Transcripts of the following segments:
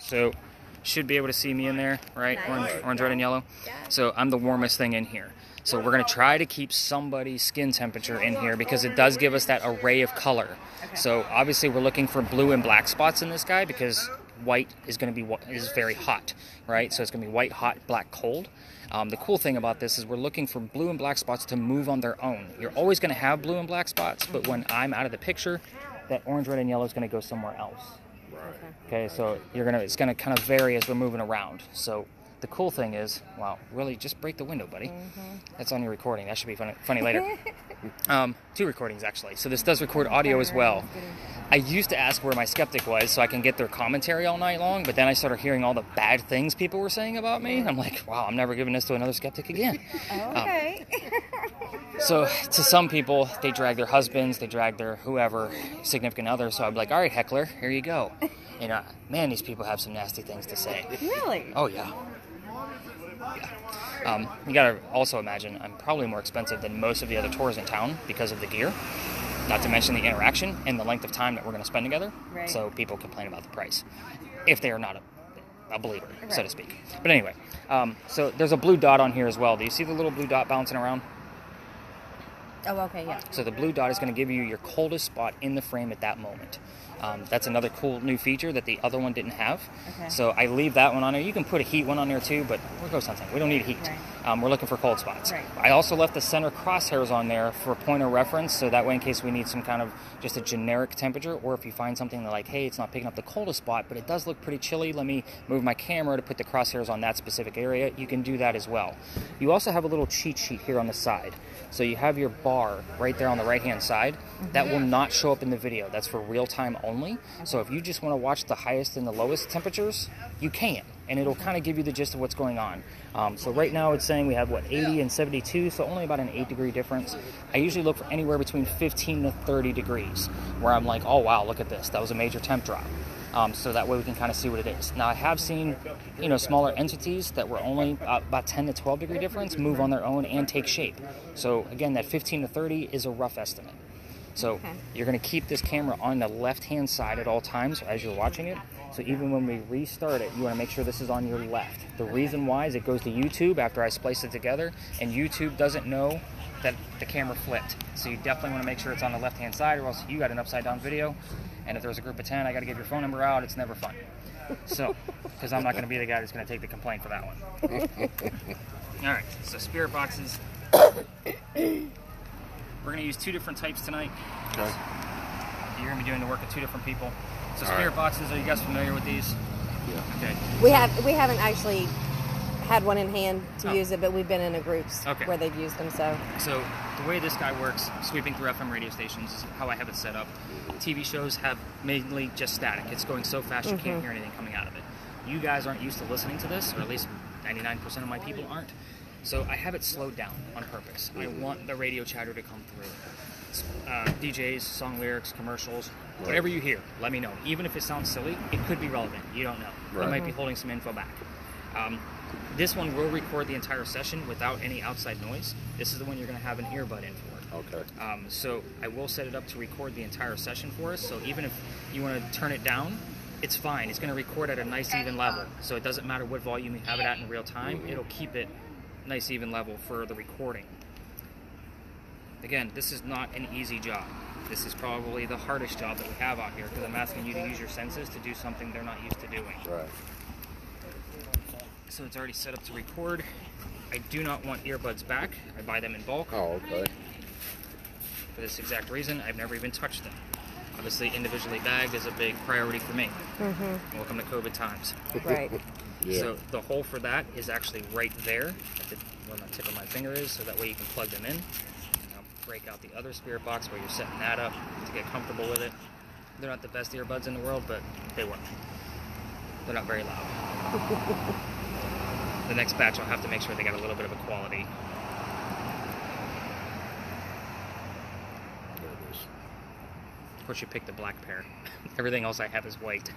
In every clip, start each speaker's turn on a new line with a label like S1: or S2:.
S1: So should be able to see me in there, right?
S2: Nice.
S1: Orange, red, and yellow.
S2: Yeah.
S1: So I'm the warmest thing in here. So we're going to try to keep somebody's skin temperature in here because it does give us that array of color.
S2: Okay.
S1: So obviously we're looking for blue and black spots in this guy because white is going to be very hot, right? So it's going to be white, hot, black, cold. The cool thing about this is we're looking for blue and black spots to move on their own. You're always going to have blue and black spots, but when I'm out of the picture, that orange, red, and yellow is going to go somewhere else. Okay, so it's gonna kind of vary as we're moving around. So the cool thing is, wow, really just break the window, buddy. That's on your recording. That should be funny later. 2 recordings actually. So this does record audio as well. I used to ask where my skeptic was so I can get their commentary all night long, but then I started hearing all the bad things people were saying about me. I'm like, wow, I'm never giving this to another skeptic again.
S2: Okay.
S1: So to some people, they drag their husbands, they drag their whoever, significant other. So I'm like, all right, heckler, here you go. And man, these people have some nasty things to say.
S2: Really?
S1: Oh, yeah. You gotta also imagine I'm probably more expensive than most of the other tours in town because of the gear. Not to mention the interaction and the length of time that we're going to spend together.
S2: Right.
S1: So people complain about the price. If they are not a believer, so to speak. But anyway, so there's a blue dot on here as well. Do you see the little blue dot bouncing around?
S2: Oh, okay, yeah.
S1: So the blue dot is going to give you your coldest spot in the frame at that moment. That's another cool new feature that the other one didn't have.
S2: Okay.
S1: So I leave that one on there. You can put a heat one on there too, but we're ghost hunting. We don't need heat.
S2: Right.
S1: We're looking for cold spots.
S2: Right.
S1: I also left the center crosshairs on there for point of reference, so that way in case we need some kind of just a generic temperature, or if you find something that like, hey, it's not picking up the coldest spot, but it does look pretty chilly, let me move my camera to put the crosshairs on that specific area, you can do that as well. You also have a little cheat sheet here on the side. So you have your bar right there on the right-hand side. That will not show up in the video. That's for real time only. So if you just want to watch the highest and the lowest temperatures, you can. And it'll kind of give you the gist of what's going on. So right now it's saying we have, 80 and 72, so only about an 8-degree difference. I usually look for anywhere between 15 to 30 degrees, where I'm like, oh, wow, look at this. That was a major temp drop. So that way we can kind of see what it is. Now, I have seen, smaller entities that were only about 10 to 12 degree difference move on their own and take shape. So again, that 15 to 30 is a rough estimate. So you're going to keep this camera on the left-hand side at all times as you're watching it. So even when we restart it, you want to make sure this is on your left. The reason why is it goes to YouTube after I splice it together, and YouTube doesn't know that the camera flipped. So you definitely want to make sure it's on the left-hand side, or else you got an upside-down video. And if there's a group of 10, I got to give your phone number out. It's never fun. So, because I'm not going to be the guy that's going to take the complaint for that one. All right, so spirit boxes. We're going to use 2 different types tonight.
S3: Okay.
S1: You're going to be doing the work of 2 different people. So spirit boxes, are you guys familiar with these?
S3: Yeah.
S1: Okay.
S2: We haven't actually had one in hand to use it, but we've been in a groups where they've used them. So
S1: the way this guy works, sweeping through FM radio stations, is how I have it set up. TV shows have mainly just static. It's going so fast you can't hear anything coming out of it. You guys aren't used to listening to this, or at least 99% of my people aren't. So I have it slowed down on purpose. I want the radio chatter to come through. DJs, song lyrics, commercials, whatever you hear, let me know. Even if it sounds silly, it could be relevant. You don't know. I might be holding some info back. This one will record the entire session without any outside noise. This is the one you're going to have an earbud in for.
S3: Okay.
S1: So I will set it up to record the entire session for us. So even if you want to turn it down, it's fine. It's going to record at a nice even level. So it doesn't matter what volume you have it at in real time. It'll keep it nice even level for the recording. Again, this is not an easy job. This is probably the hardest job that we have out here because I'm asking you to use your senses to do something they're not used to doing.
S3: Right.
S1: So it's already set up to record. I do not want earbuds back. I buy them in bulk.
S3: Oh, okay.
S1: For this exact reason, I've never even touched them. Obviously, individually bagged is a big priority for me. Welcome to COVID times.
S2: right.
S3: Yeah.
S1: So the hole for that is actually right there, at where my tip of my finger is, so that way you can plug them in. I'll break out the other spirit box where you're setting that up to get comfortable with it. They're not the best earbuds in the world, but they work. They're not very loud. The next batch, I'll have to make sure they got a little bit of a quality.
S3: There it is.
S1: Of course, you picked the black pair. Everything else I have is white.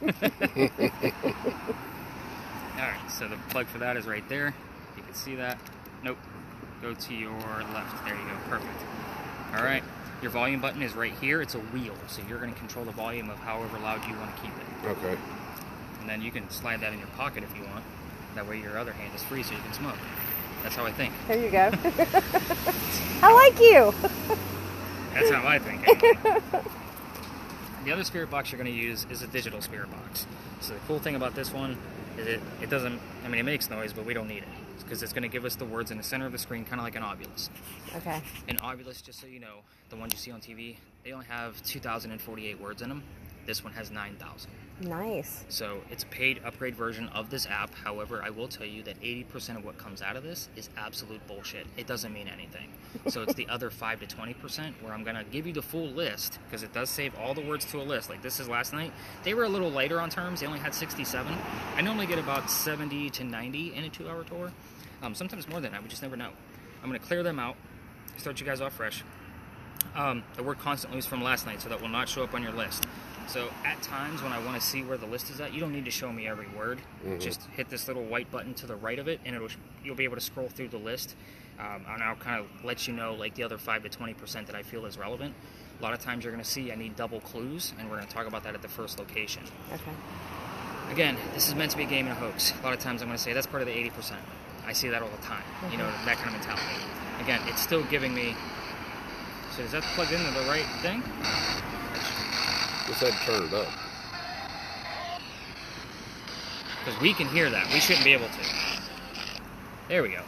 S1: Alright, so the plug for that is right there. You can see that. Nope. Go to your left. There you go. Perfect. Alright. Your volume button is right here. It's a wheel, so you're going to control the volume of however loud you want to keep it.
S3: Okay.
S1: and then you can slide that in your pocket if you want. That way your other hand is free so you can smoke. That's how I think.
S2: There you go. I like you.
S1: That's how I think. Anyway. The other spirit box you're going to use is a digital spirit box. So the cool thing about this one is it doesn't, I mean, it makes noise, but we don't need it. Because it's going to give us the words in the center of the screen, kind of like an obulus.
S2: Okay.
S1: An obulus, just so you know, the ones you see on TV, they only have 2,048 words in them. This one has 9,000.
S2: Nice.
S1: So it's a paid upgrade version of this app. However, I will tell you that 80% of what comes out of this is absolute bullshit. It doesn't mean anything. So it's the other 5 to 20% where I'm going to give you the full list, because it does save all the words to a list. Like this is last night. They were a little lighter on terms. They only had 67. I normally get about 70 to 90 in a 2-hour tour. Sometimes more than that. We just never know. I'm going to clear them out, start you guys off fresh. The word constantly is from last night, so that will not show up on your list. So at times when I want to see where the list is at, you don't need to show me every word. Just hit this little white button to the right of it, and you'll be able to scroll through the list. And I'll kind of let you know like the other 5 to 20% that I feel is relevant. A lot of times you're going to see I need double clues, and we're going to talk about that at the first location.
S2: Okay.
S1: Again, this is meant to be a game and a hoax. A lot of times I'm going to say that's part of the 80%. I see that all the time. You know, that kind of mentality. Again, it's still giving me... So is that plugged into the right thing?
S3: Just had to turn it up.
S1: Because we can hear that. We shouldn't be able to. There we go.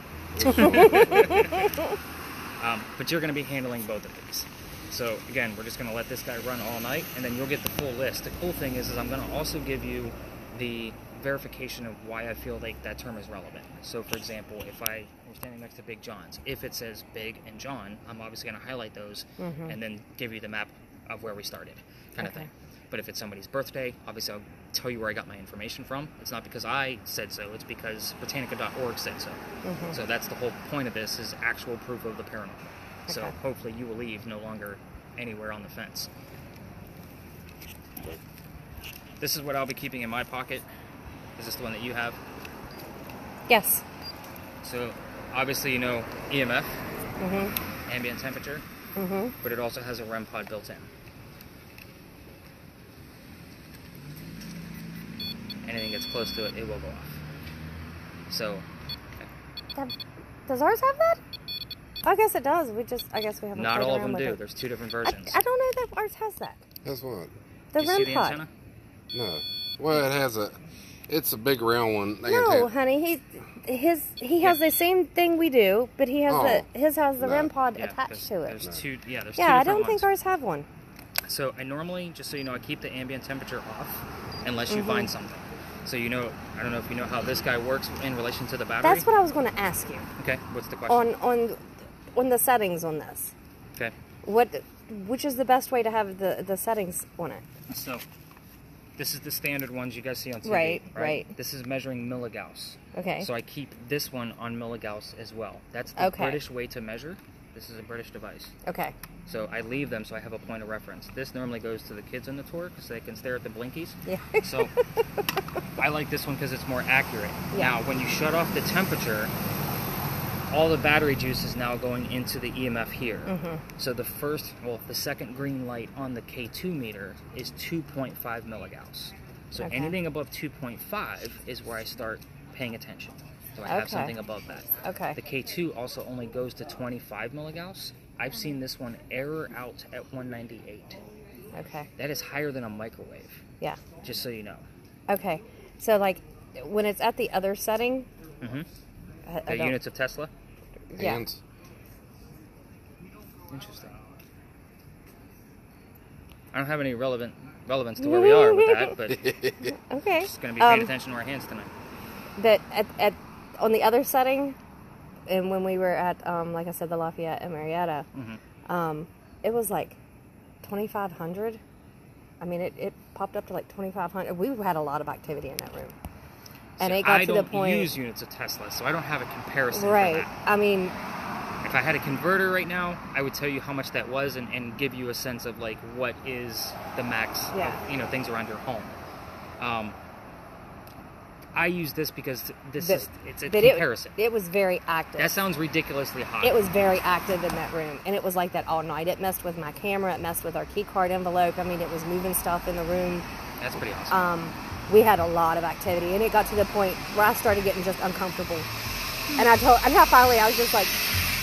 S1: But you're going to be handling both of these. So again, we're just going to let this guy run all night, and then you'll get the full list. The cool thing is I'm going to also give you the verification of why I feel like that term is relevant. So for example, if you're standing next to Big John's, if it says Big and John, I'm obviously going to highlight those and then give you the map of where we started, kind of thing. But if it's somebody's birthday, obviously I'll tell you where I got my information from. It's not because I said so, it's because Britannica.org said so. So that's the whole point of this, is actual proof of the paranormal. So hopefully you will leave no longer anywhere on the fence. This is what I'll be keeping in my pocket. Is this the one that you have?
S2: Yes.
S1: So obviously you know EMF, ambient temperature, but it also has a REM pod built in. Anything gets close to it, it will go off. So,
S2: does ours have that? I guess it does. I guess we haven't.
S1: Not all of them do.
S2: It.
S1: There's 2 different versions.
S2: I don't know that ours has that.
S3: That's what?
S2: The
S1: Did you
S2: REM
S1: see the
S2: pod.
S1: antenna?
S3: No. Well, it has it's a big round one.
S2: No, honey, he has the same thing we do, but he has his has the REM pod attached to it.
S1: There's two. Yeah, there's 2
S2: Yeah, I
S1: different
S2: don't
S1: ones.
S2: think ours have one.
S1: So I normally, just so you know, I keep the ambient temperature off unless you find something. So you know, I don't know if you know how this guy works in relation to the battery.
S2: That's what I was going to ask you.
S1: Okay, what's the question?
S2: On the settings on this.
S1: Okay.
S2: Which is the best way to have the settings on it?
S1: So this is the standard ones you guys see on TV.
S2: Right.
S1: This is measuring milligauss.
S2: Okay.
S1: So I keep this one on milligauss as well. That's the British way to measure. This is a British device.
S2: Okay.
S1: So I leave them so I have a point of reference. This normally goes to the kids on the tour because they can stare at the blinkies.
S2: Yeah.
S1: So I like this one because it's more accurate.
S2: Yeah.
S1: Now, when you shut off the temperature, all the battery juice is now going into the EMF here. So the second green light on the K2 meter is 2.5 milligauss. So anything above 2.5 is where I start paying attention. So I have something above that.
S2: Okay.
S1: The K2 also only goes to 25 milligauss. I've seen this one error out at 198.
S2: Okay.
S1: That is higher than a microwave.
S2: Yeah.
S1: Just so you know.
S2: Okay. So like when it's at the other setting.
S1: The units of Tesla.
S2: Yeah.
S1: Interesting. I don't have any relevance to where we are with that, but
S2: okay.
S1: Just going to be paying attention to our hands tonight.
S2: That at on the other setting, and when we were at like I said, the Lafayette and Marietta, it was like 2,500. I mean, it popped up to like 2,500. We had a lot of activity in that room, and it got to the point.
S1: I don't use units of Tesla, so I don't have a comparison.
S2: Right.
S1: For that.
S2: I mean,
S1: if I had a converter right now, I would tell you how much that was and give you a sense of like what is the max. Of, things around your home. I use this because it's a comparison.
S2: It was very active.
S1: That sounds ridiculously high.
S2: It was very active in that room, and it was like that all night. It messed with my camera. It messed with our key card envelope. I mean, it was moving stuff in the room.
S1: That's pretty awesome.
S2: we had a lot of activity, and it got to the point where I started getting just uncomfortable. And finally I was just like,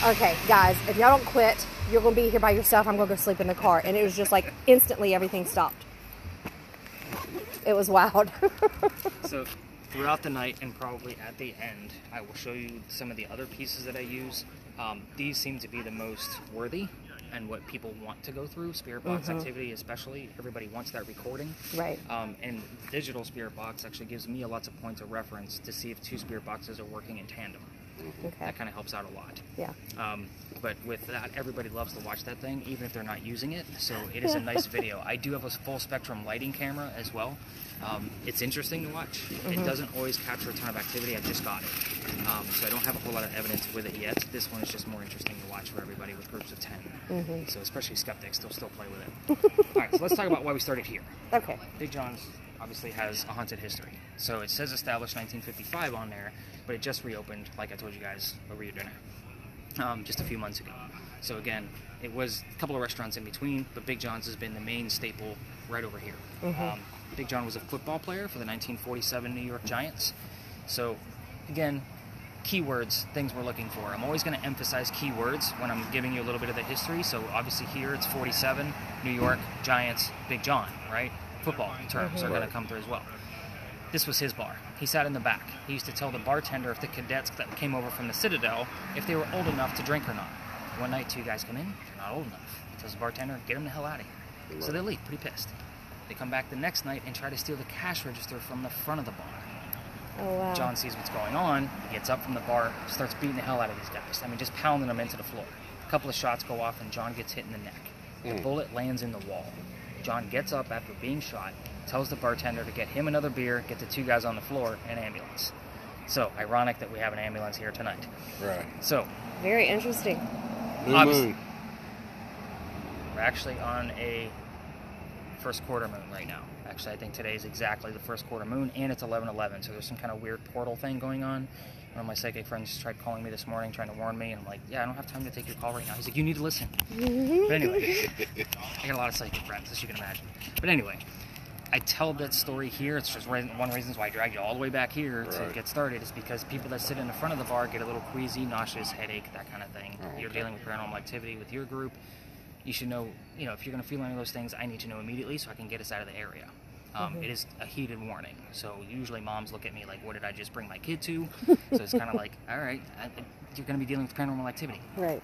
S2: okay, guys, if y'all don't quit, you're going to be here by yourself. I'm going to go sleep in the car. And it was just like instantly everything stopped. It was wild.
S1: So throughout the night and probably at the end, I will show you some of the other pieces that I use. These seem to be the most worthy and what people want to go through. Spirit box activity especially, everybody wants that recording.
S2: Right.
S1: And digital spirit box actually gives me lots of points of reference to see if two spirit boxes are working in tandem.
S2: Okay.
S1: That kind of helps out a lot.
S2: Yeah.
S1: But with that, everybody loves to watch that thing, even if they're not using it. So it is a nice video. I do have a full spectrum lighting camera as well. It's interesting to watch. It doesn't always capture a ton of activity. I just got it. So I don't have a whole lot of evidence with it yet. This one is just more interesting to watch for everybody with groups of 10. So especially skeptics, they'll still play with it. All right, so let's talk about why we started here.
S2: Okay.
S1: Big John's obviously has a haunted history. So it says established 1955 on there, but it just reopened, like I told you guys over your dinner, just a few months ago. So again, it was a couple of restaurants in between, but Big John's has been the main staple right over here. Big John was a football player for the 1947 New York Giants. So again, keywords, things we're looking for. I'm always going to emphasize keywords when I'm giving you a little bit of the history. So obviously here it's 47, New York, Giants, Big John, right? Football terms are going to come through as well. This was his bar. He sat in the back. He used to tell the bartender if the cadets that came over from the Citadel, if they were old enough to drink or not. One night, two guys come in, they're not old enough. He tells the bartender, get them the hell out of here. So they leave, pretty pissed. They come back the next night and try to steal the cash register from the front of the bar.
S2: Oh, wow.
S1: John sees what's going on. He gets up from the bar, starts beating the hell out of these guys. I mean, just pounding them into the floor. A couple of shots go off, and John gets hit in the neck. The bullet lands in the wall. John gets up after being shot, tells the bartender to get him another beer, get the two guys on the floor, and ambulance. So, ironic that we have an ambulance here tonight.
S3: Right.
S1: So,
S2: Very interesting.
S3: New moon.
S1: we're actually on a first quarter moon right now. Actually, I think today is exactly the first quarter moon, and it's 11:11, so there's some kind of weird portal thing going on. One of my psychic friends tried calling me this morning, trying to warn me, and I'm like, yeah, I don't have time to take your call right now. He's like, you need to listen. But anyway, I got a lot of psychic friends, as you can imagine. But anyway, I tell that story here. It's just one of the reasons why I dragged you all the way back here to get started, is because people that sit in the front of the bar get a little queasy, nauseous, headache, that kind of thing. You're dealing with paranormal activity with your group. You should know, if you're going to feel any of those things, I need to know immediately so I can get us out of the area. It is a heated warning. So usually moms look at me like, what did I just bring my kid to? So it's kind of like, all right, you're going to be dealing with paranormal activity.
S2: Right.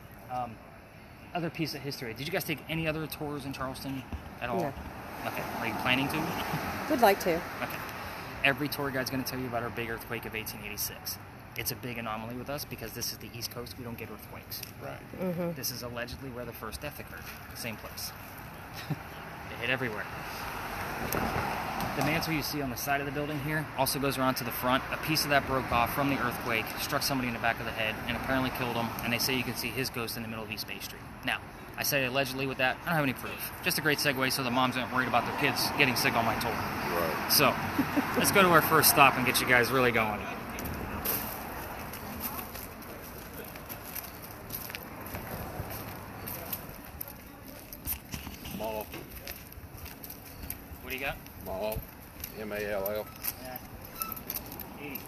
S1: Other piece of history. Did you guys take any other tours in Charleston at all?
S2: No.
S1: Okay. Are you planning to?
S2: Would like to.
S1: Okay. Every tour guide's going to tell you about our big earthquake of 1886. It's a big anomaly with us because this is the East Coast. We don't get earthquakes.
S3: Right.
S1: This is allegedly where the first death occurred. Same place. It hit everywhere. The mantle you see on the side of the building here also goes around to the front. A piece of that broke off from the earthquake, struck somebody in the back of the head, and apparently killed him, and they say you can see his ghost in the middle of East Bay Street. Now, I say allegedly with that, I don't have any proof. Just a great segue so the moms aren't worried about their kids getting sick on my tour.
S3: Right.
S1: So, let's go to our first stop and get you guys really going.
S3: Mall.
S1: What do you got?
S3: Mall. M-A-L-L.
S1: Yeah. 80%.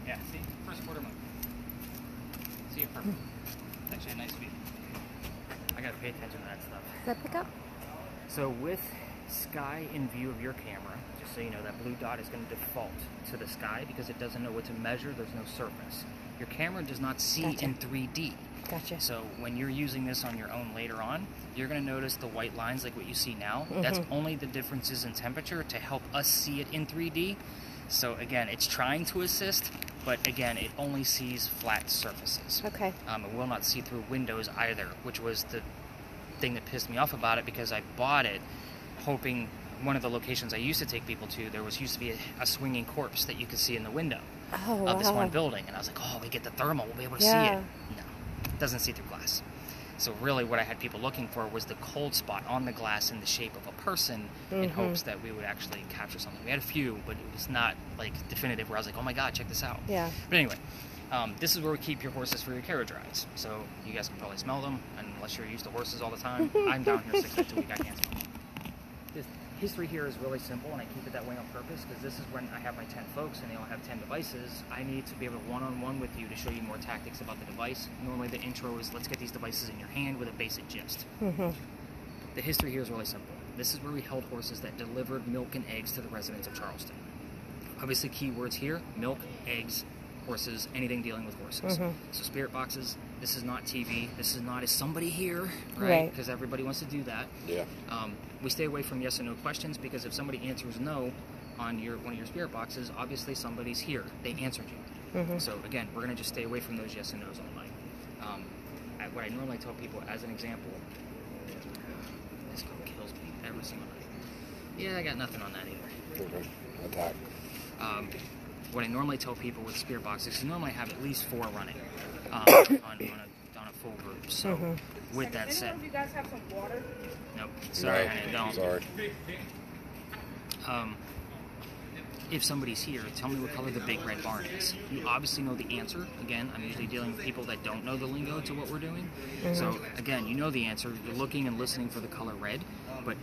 S1: Yeah, see? First quarter moon. See it perfect. It's actually a nice view. I gotta pay attention to that stuff.
S2: Does that pick up?
S1: So with sky in view of your camera, just so you know, that blue dot is going to default to the sky because it doesn't know what to measure. There's no surface. Your camera does not see in 3D.
S2: Gotcha.
S1: So when you're using this on your own later on, you're going to notice the white lines like what you see now. That's only the differences in temperature to help us see it in 3D. So again, it's trying to assist, but again, it only sees flat surfaces.
S2: Okay.
S1: It will not see through windows either, which was the thing that pissed me off about it, because I bought it hoping one of the locations I used to take people to, there used to be a swinging corpse that you could see in the window of this one building, and I was like, oh, we get the thermal, we'll be able to see it. No, it doesn't see through glass. So really what I had people looking for was the cold spot on the glass in the shape of a person in hopes that we would actually capture something. We had a few, but it was not like definitive where I was like, oh my God, check this out.
S2: Yeah.
S1: But anyway, this is where we keep your horses for your carriage rides. So you guys can probably smell them, unless you're used to horses all the time. I'm down here 6 nights a week, I can't smell them. This history here is really simple, and I keep it that way on purpose because this is when I have my 10 folks and they all have 10 devices. I need to be able to one-on-one with you to show you more tactics about the device. Normally the intro is let's get these devices in your hand with a basic gist. The history here is really simple. This is where we held horses that delivered milk and eggs to the residents of Charleston. Obviously keywords here, milk, eggs, horses, anything dealing with horses. So spirit boxes, this is not TV, this is not is somebody here, right? Because everybody wants to do that.
S3: Yeah.
S1: We stay away from yes or no questions because if somebody answers no on one of your spirit boxes, obviously somebody's here. They answered you. So again, we're going to just stay away from those yes and no's all night. What I normally tell people as an example, this girl kills me every single night. Yeah, I got nothing on that either.
S3: Attack.
S1: What I normally tell people with spirit boxes is normally I have at least 4 running on a full group. So with that said,
S4: Do you guys have some water?
S1: nope, sorry, I don't.
S3: Sorry.
S1: If somebody's here, tell me what color the big red barn is. You obviously know the answer. Again, I'm usually dealing with people that don't know the lingo to what we're doing. So again, you know the answer. You're looking and listening for the color red, but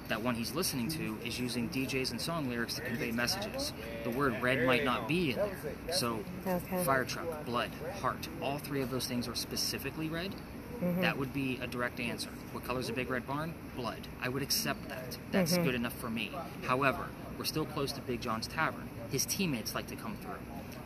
S1: that one he's listening to is using DJs and song lyrics to convey messages. The word red might not be in there. So fire truck, blood, heart, all 3 of those things are specifically red. That would be a direct answer. What color is a big red barn? Blood. I would accept that. That's good enough for me. However, we're still close to Big John's Tavern. His teammates like to come through.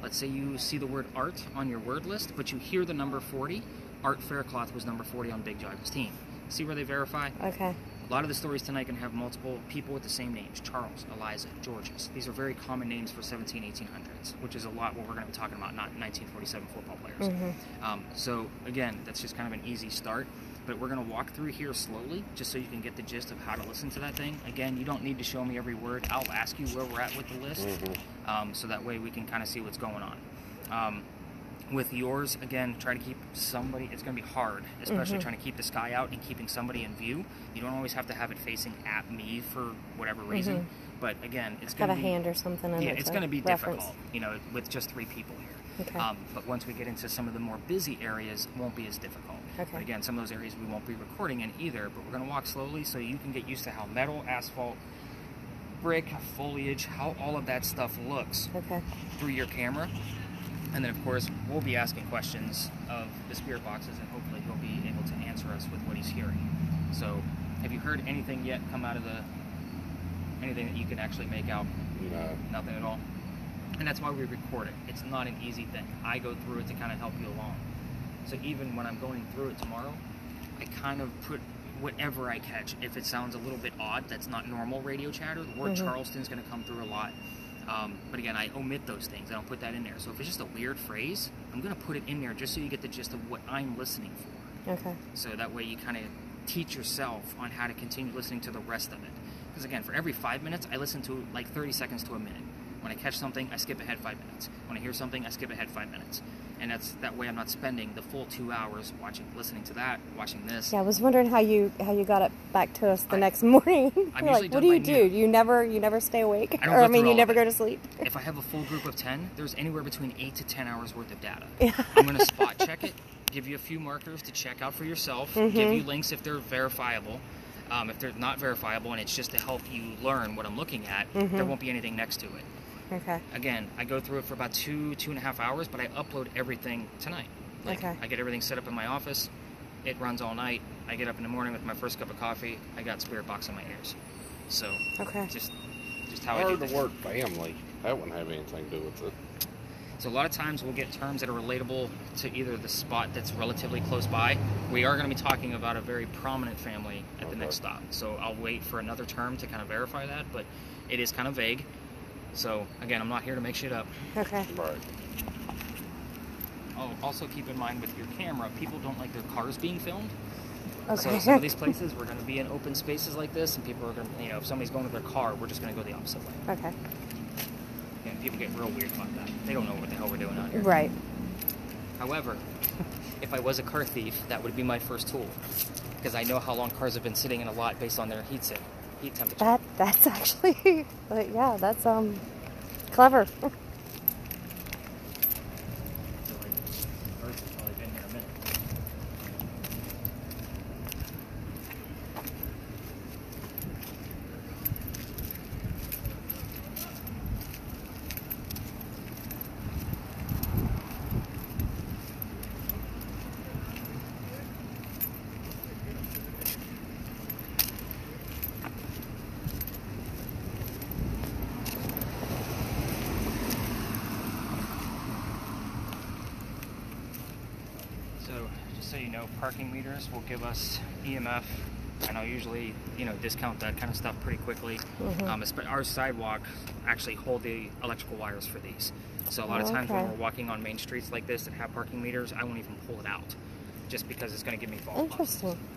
S1: Let's say you see the word art on your word list, but you hear the number 40. Art Faircloth was number 40 on Big John's team. See where they verify?
S2: Okay.
S1: A lot of the stories tonight can have multiple people with the same names. Charles, Eliza, Georges. These are very common names for 1800s, which is a lot what we're going to be talking about, not 1947 football players. So, again, that's just kind of an easy start. But we're going to walk through here slowly, just so you can get the gist of how to listen to that thing. Again, you don't need to show me every word. I'll ask you where we're at with the list, so that way we can kind of see what's going on. With yours, again, try to keep somebody, it's going to be hard, especially trying to keep the sky out and keeping somebody in view. You don't always have to have it facing at me for whatever reason, but again, it's going to be...
S2: Got a hand or something in it.
S1: It's going to be difficult, with just 3 people here.
S2: Okay.
S1: But once we get into some of the more busy areas, it won't be as difficult.
S2: Okay.
S1: But again, some of those areas we won't be recording in either, but we're going to walk slowly so you can get used to how metal, asphalt, brick, foliage, how all of that stuff looks through your camera. And then, of course, we'll be asking questions of the spirit boxes, and hopefully he'll be able to answer us with what he's hearing. So, have you heard anything yet come out of anything that you can actually make out?
S3: No.
S1: Nothing at all? And that's why we record it. It's not an easy thing. I go through it to kind of help you along. So even when I'm going through it tomorrow, I kind of put whatever I catch. If it sounds a little bit odd, that's not normal radio chatter. The word Charleston's going to come through a lot. But again, I omit those things. I don't put that in there. So if it's just a weird phrase, I'm going to put it in there just so you get the gist of what I'm listening for.
S2: Okay.
S1: So that way you kind of teach yourself on how to continue listening to the rest of it. Because again, for every 5 minutes, I listen to like 30 seconds to a minute. When I catch something, I skip ahead 5 minutes. When I hear something, I skip ahead 5 minutes. And that way I'm not spending the full 2 hours listening to that, watching this.
S2: Yeah, I was wondering how you got it back to us the next morning.
S1: I'm
S2: You're
S1: usually
S2: like,
S1: done
S2: what do
S1: by
S2: you do?
S1: noon.
S2: You never stay awake?
S1: I don't
S2: Or
S1: go
S2: I mean,
S1: through
S2: you
S1: all
S2: never
S1: of
S2: go
S1: it.
S2: to sleep?
S1: If I have a full group of 10, there's anywhere between 8 to 10 hours worth of data. I'm going to spot check it, give you a few markers to check out for yourself, give you links if they're verifiable. If they're not verifiable and it's just to help you learn what I'm looking at, there won't be anything next to it.
S2: Okay.
S1: Again, I go through it for about 2.5 hours, but I upload everything tonight. I get everything set up in my office. It runs all night. I get up in the morning with my first cup of coffee. I got Spirit Box in my ears. So, just how I do
S3: Heard
S1: this.
S3: the word family. That wouldn't have anything to do with it.
S1: So a lot of times we'll get terms that are relatable to either the spot that's relatively close by. We are going to be talking about a very prominent family at the next stop. So I'll wait for another term to kind of verify that, but it is kind of vague. So again, I'm not here to make shit up.
S2: Okay.
S3: Right.
S1: Oh, also keep in mind with your camera, people don't like their cars being filmed.
S2: Okay.
S1: So some of these places, we're going to be in open spaces like this, and people are going to, if somebody's going with their car, we're just going to go the opposite way.
S2: Okay.
S1: And people get real weird about that. They don't know what the hell we're doing out here.
S2: Right.
S1: However, if I was a car thief, that would be my first tool, because I know how long cars have been sitting in a lot based on their heat temperature.
S2: That's actually, but yeah, that's clever.
S1: So just so you know, parking meters will give us EMF, and I'll usually, discount that kind of stuff pretty quickly. Our sidewalk actually hold the electrical wires for these. So a lot of times when we're walking on main streets like this that have parking meters, I won't even pull it out, just because it's going to give me false positives.
S2: Interesting.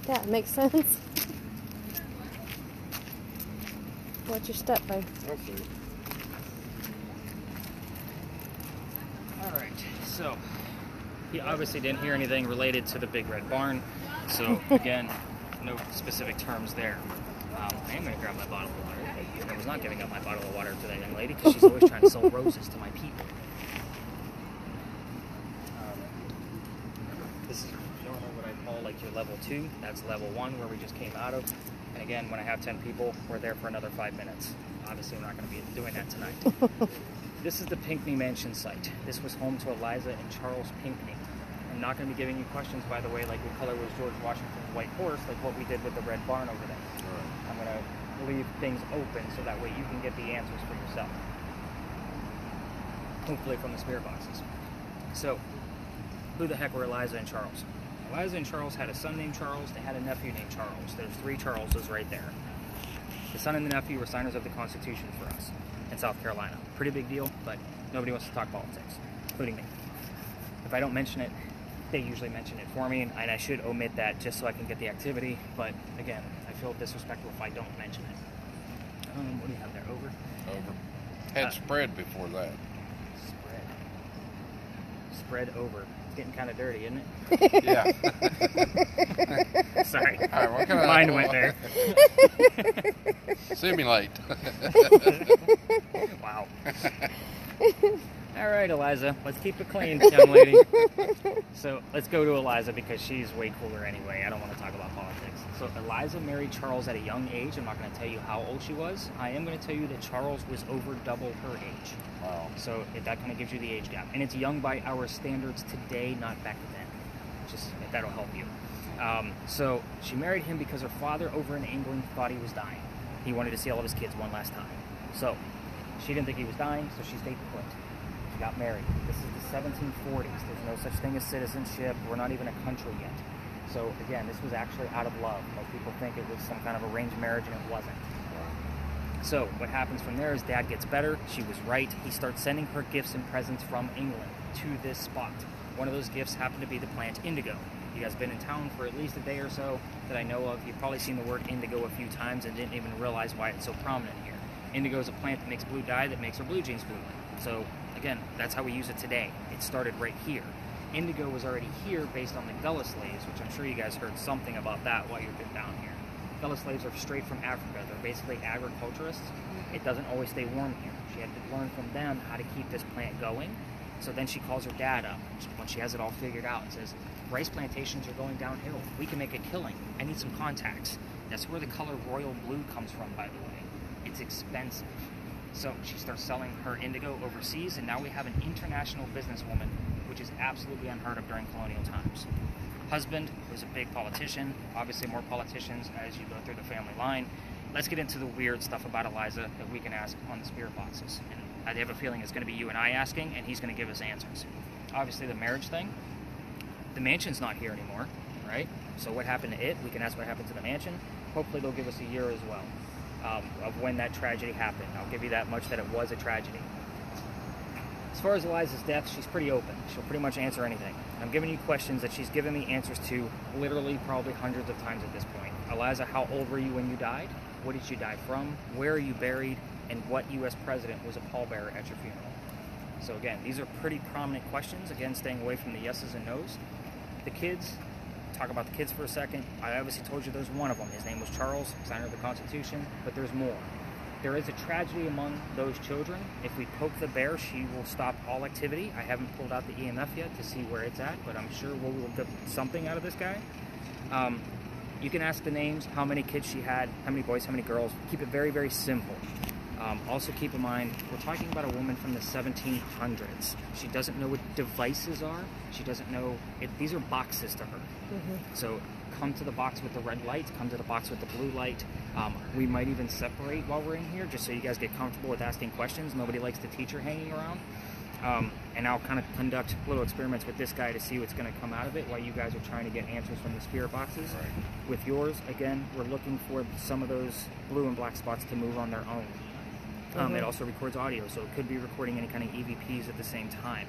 S2: Yeah, it makes sense. What's your step, babe?
S3: I'll see.
S1: Alright, so he obviously didn't hear anything related to the Big Red Barn, so again, no specific terms there. I am going to grab my bottle of water. I was not giving up my bottle of water to that young lady because she's always trying to sell roses to my people. This is normally what I call like your level 2. That's level 1 where we just came out of. And again, when I have 10 people, we're there for another 5 minutes. Obviously, we're not going to be doing that tonight. This is the Pinckney Mansion site. This was home to Eliza and Charles Pinckney. I'm not going to be giving you questions, by the way, like what color was George Washington's white horse, like what we did with the Red Barn over there. Right. I'm going to leave things open so that way you can get the answers for yourself. Hopefully from the spirit boxes. So, who the heck were Eliza and Charles? Eliza and Charles had a son named Charles. They had a nephew named Charles. There's 3 Charleses right there. The son and the nephew were signers of the Constitution for us in South Carolina. Pretty big deal, but nobody wants to talk politics, including me. If I don't mention it, they usually mention it for me, and I should omit that just so I can get the activity, but again, I feel disrespectful if I don't mention it. What do you have there? Over?
S3: Over. Had spread before that.
S1: Spread over. It's getting kind of dirty, isn't it?
S3: Yeah.
S1: Sorry.
S3: All right, what kind of
S1: Mind went there.
S3: Simulate.
S1: Wow. All right, Eliza, let's keep it clean, young lady. So let's go to Eliza because she's way cooler anyway. I don't want to talk about politics. So Eliza married Charles at a young age. I'm not going to tell you how old she was. I am going to tell you that Charles was over double her age.
S3: Wow.
S1: So that kind of gives you the age gap. And it's young by our standards today, not back then. Just if that'll help you. So she married him because her father over in England thought he was dying. He wanted to see all of his kids one last time. So she didn't think he was dying, so she stayed put. She got married. This is the 1740s. There's no such thing as citizenship. We're not even a country yet. So again, this was actually out of love. Most people think it was some kind of arranged marriage, and it wasn't. So what happens from there is Dad gets better. She was right. He starts sending her gifts and presents from England to this spot. One of those gifts happened to be the plant indigo. You guys have been in town for at least a day or so that I know of. You've probably seen the word indigo a few times and didn't even realize why it's so prominent here. Indigo is a plant that makes blue dye that makes our blue jeans blue. So again, that's how we use it today. It started right here. Indigo was already here based on the Gullah slaves, which I'm sure you guys heard something about that while you've been down here. Gullah slaves are straight from Africa. They're basically agriculturists. It doesn't always stay warm here. She had to learn from them how to keep this plant going. So then she calls her dad up when she has it all figured out and says, rice plantations are going downhill. We can make a killing. I need some contacts. That's where the color royal blue comes from, by the way. It's expensive. So she starts selling her indigo overseas, and now we have an international businesswoman, which is absolutely unheard of during colonial times. Husband was a big politician, obviously more politicians as you go through the family line. Let's get into the weird stuff about Eliza that we can ask on the spirit boxes. And I have a feeling it's going to be you and I asking, and he's going to give us answers. Obviously the marriage thing, the mansion's not here anymore, right? So what happened to it? We can ask what happened to the mansion. Hopefully they'll give us a year as well of when that tragedy happened. I'll give you that much that it was a tragedy. As far as Eliza's death, she's pretty open. She'll pretty much answer anything. I'm giving you questions that she's given me answers to literally probably hundreds of times at this point. Eliza, how old were you when you died? What did you die from? Where are you buried? And what U.S. president was a pallbearer at your funeral? So again, these are pretty prominent questions. Again, staying away from the yeses and nos. The kids, talk about the kids for a second. I obviously told you there's one of them. His name was Charles, signer of the Constitution, but there's more. There is a tragedy among those children. If we poke the bear, she will stop all activity. I haven't pulled out the EMF yet to see where it's at, but I'm sure we'll get something out of this guy. You can ask the names, how many kids she had, how many boys, how many girls. Keep it very, very simple. Also keep in mind, we're talking about a woman from the 1700s. She doesn't know what devices are. She doesn't know, these are boxes to her. So come to the box with the red light, come to the box with the blue light. We might even separate while we're in here, just so you guys get comfortable with asking questions. Nobody likes the teacher hanging around. And I'll kind of conduct little experiments with this guy to see what's going to come out of it while you guys are trying to get answers from the spirit boxes. Right. With yours, again, we're looking for some of those blue and black spots to move on their own. It also records audio, so it could be recording any kind of EVPs at the same time.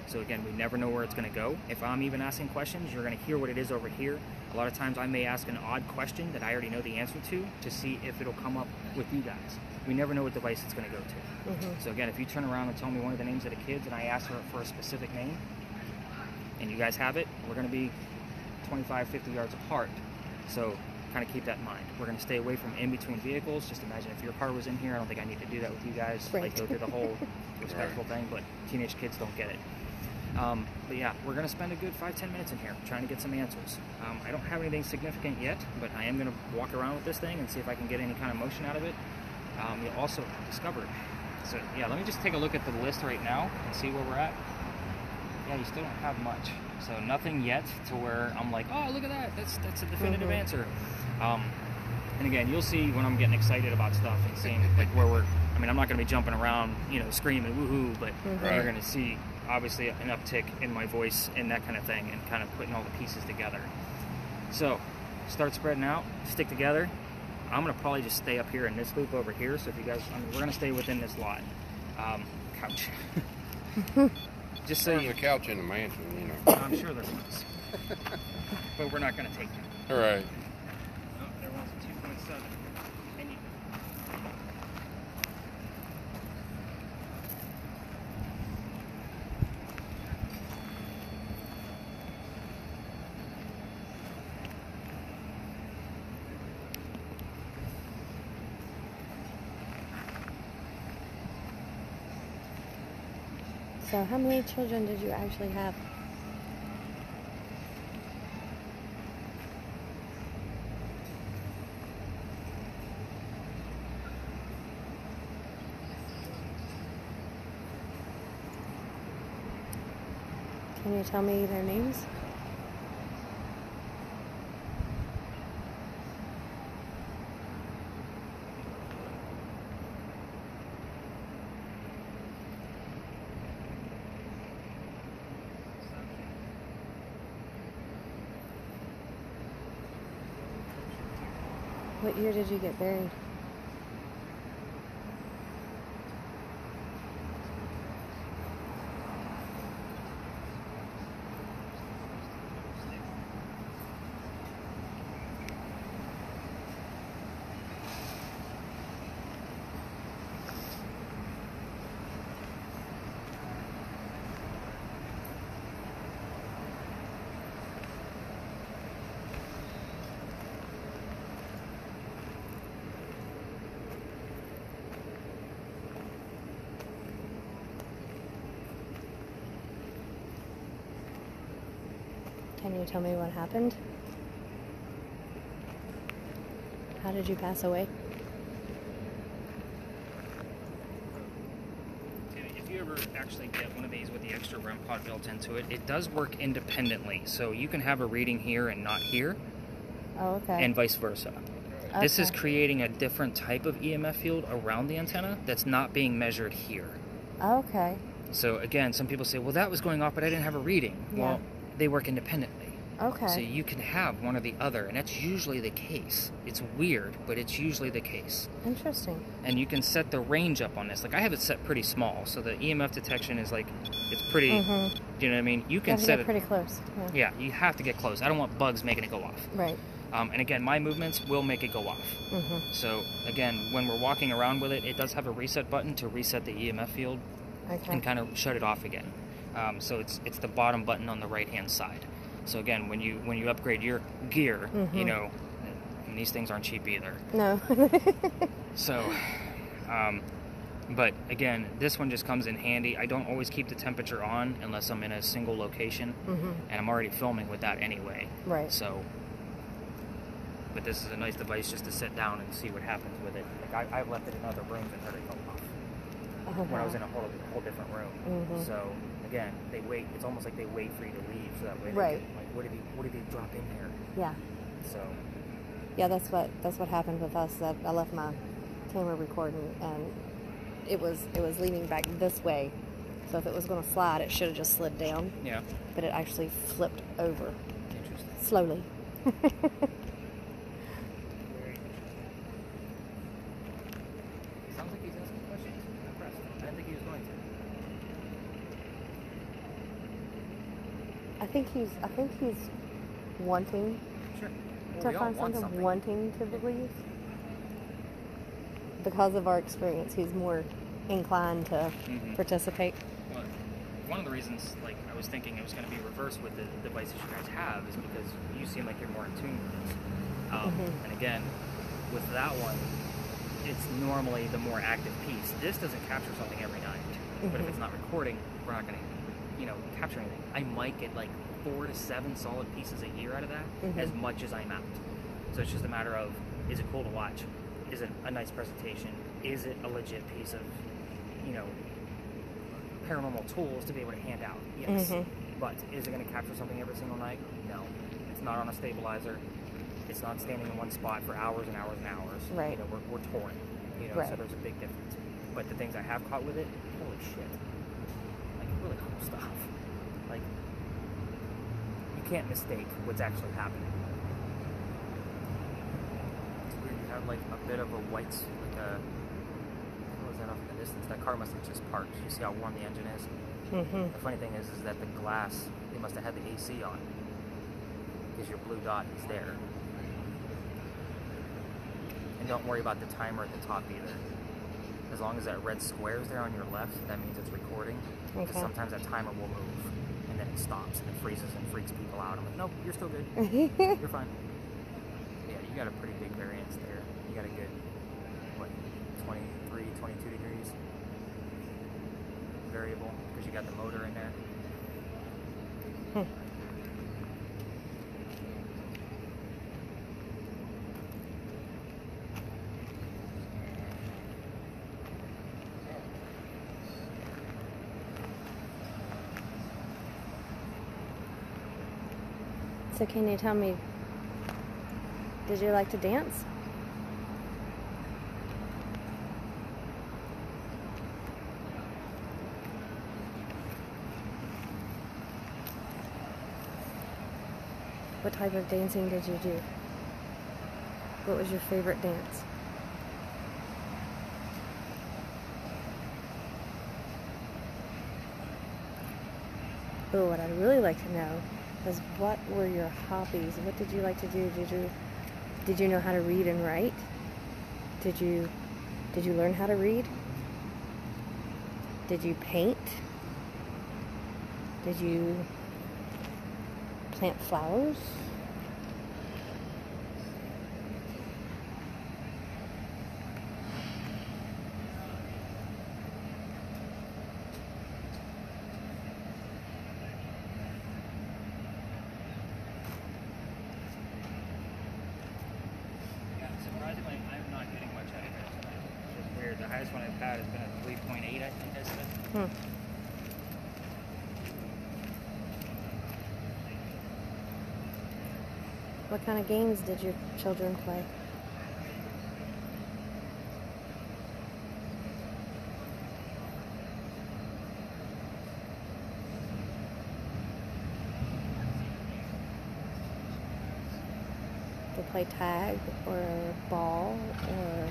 S1: So again, we never know where it's going to go. If I'm even asking questions, you're going to hear what it is over here. A lot of times I may ask an odd question that I already know the answer to see if it'll come up with you guys. We never know what device it's going to go to. So again, if you turn around and tell me one of the names of the kids and I ask her for a specific name, and you guys have it, we're going to be 25, 50 yards apart. So kind of keep that in mind. We're going to stay away from in-between vehicles. Just imagine if your car was in here. I don't think I need to do that with you guys.
S2: Right.
S1: Like go through the whole respectful thing, but teenage kids don't get it. But yeah, we're going to spend a good 5-10 minutes in here trying to get some answers. I don't have anything significant yet, but I am going to walk around with this thing and see if I can get any kind of motion out of it. You'll also discover. So yeah, let me just take a look at the list right now and see where we're at. Yeah, you still don't have much. So nothing yet to where I'm like, oh, look at that. That's a definitive answer. And again, you'll see when I'm getting excited about stuff and seeing like where we're. I mean, I'm not going to be jumping around, you know, screaming woohoo, but you're going to see obviously an uptick in my voice and that kind of thing, and kind of putting all the pieces together. So start spreading out, stick together. I'm going to probably just stay up here in this loop over here. So if you guys, I mean, we're going to stay within this lot. Couch. Just so
S3: there's a couch in the mansion, you know.
S1: I'm sure there was. But we're not going to take that.
S3: All right.
S1: Oh, there was a 2.7. And you...
S2: So how many children did you actually have? Can you tell me their names? What year did you get buried? Can you tell me what happened? How did you pass away?
S1: If you ever actually get one of these with the extra REM pod built into it, it does work independently. So you can have a reading here and not here.
S2: Oh, okay.
S1: And vice versa. Okay. This is creating a different type of EMF field around the antenna that's not being measured here.
S2: Okay.
S1: So again, some people say, well, that was going off, but I didn't have a reading. Yeah. Well, they work independently.
S2: Okay.
S1: So you can have one or the other, and that's usually the case. It's weird, but it's usually the case.
S2: Interesting.
S1: And you can set the range up on this. Like, I have it set pretty small, so the EMF detection is like, it's pretty, do you know what I mean? You can set it
S2: pretty close.
S1: Yeah, you have to get close. I don't want bugs making it go off.
S2: Right.
S1: And again, my movements will make it go off. So again, when we're walking around with it, it does have a reset button to reset the EMF field.
S2: Okay.
S1: and kind of shut it off again. So it's the bottom button on the right hand side. So again, when you upgrade your gear, you know, and these things aren't cheap either.
S2: No.
S1: So, but again, this one just comes in handy. I don't always keep the temperature on unless I'm in a single location, and I'm already filming with that anyway.
S2: Right.
S1: So, but this is a nice device just to sit down and see what happens with it. Like I've left it in other rooms and heard it go off when I was in a whole different room. So again, they wait. It's almost like they wait for you to leave, so that way they can, like, what did he drop in there?
S2: Yeah.
S1: So.
S2: Yeah, that's what happened with us. That I left my camera recording, and it was leaning back this way. So if it was going to slide, it should have just slid down.
S1: Yeah.
S2: But it actually flipped over.
S1: Interesting.
S2: Slowly.
S1: Sounds like he's asking questions. I'm impressed. I didn't think he was going to.
S2: I think he's wanting
S1: Sure. Well,
S2: to
S1: we all
S2: find
S1: want
S2: something, wanting to believe. Because of our experience, he's more inclined to participate.
S1: Well, one of the reasons, like, I was thinking it was going to be reversed with the devices you guys have is because you seem like you're more in tune with this. And again, with that one, it's normally the more active piece. This doesn't capture something every night. But if it's not recording, we're not going to, capture anything. I might get like 4 to 7 solid pieces a year out of that, as much as I'm out. So it's just a matter of, is it cool to watch? Is it a nice presentation? Is it a legit piece of, paranormal tools to be able to hand out? Yes. But is it going to capture something every single night? No. It's not on a stabilizer. It's not standing in one spot for hours and hours and hours.
S2: Right.
S1: We're touring. So there's a big difference. But the things I have caught with it, holy shit. Like, really cool stuff. Like, you can't mistake what's actually happening. It's weird, you have like a bit of a white, what was that off in the distance? That car must have just parked. You see how warm the engine is? The funny thing is that the glass, they must have had the AC on. Because your blue dot is there. And don't worry about the timer at the top either. As long as that red square is there on your left, that means it's recording. Because sometimes that timer will move, and then it stops, and it freezes and freaks people out. I'm like, nope, you're still good. You're fine. Yeah, you got a pretty big variance there. You got a good, 23, 22 degrees variable, because you got the motor in there.
S2: So can you tell me, did you like to dance? What type of dancing did you do? What was your favorite dance? Oh, what I'd really like to know is, what were your hobbies? What did you like to do? Did you know how to read and write? Did you learn how to read? Did you paint? Did you plant flowers?
S1: Surprisingly, I'm not getting much out of here tonight. It's just weird. The highest one I've had has been a 3.8, I think I said.
S2: What kind of games did your children play? They play tag or ball or...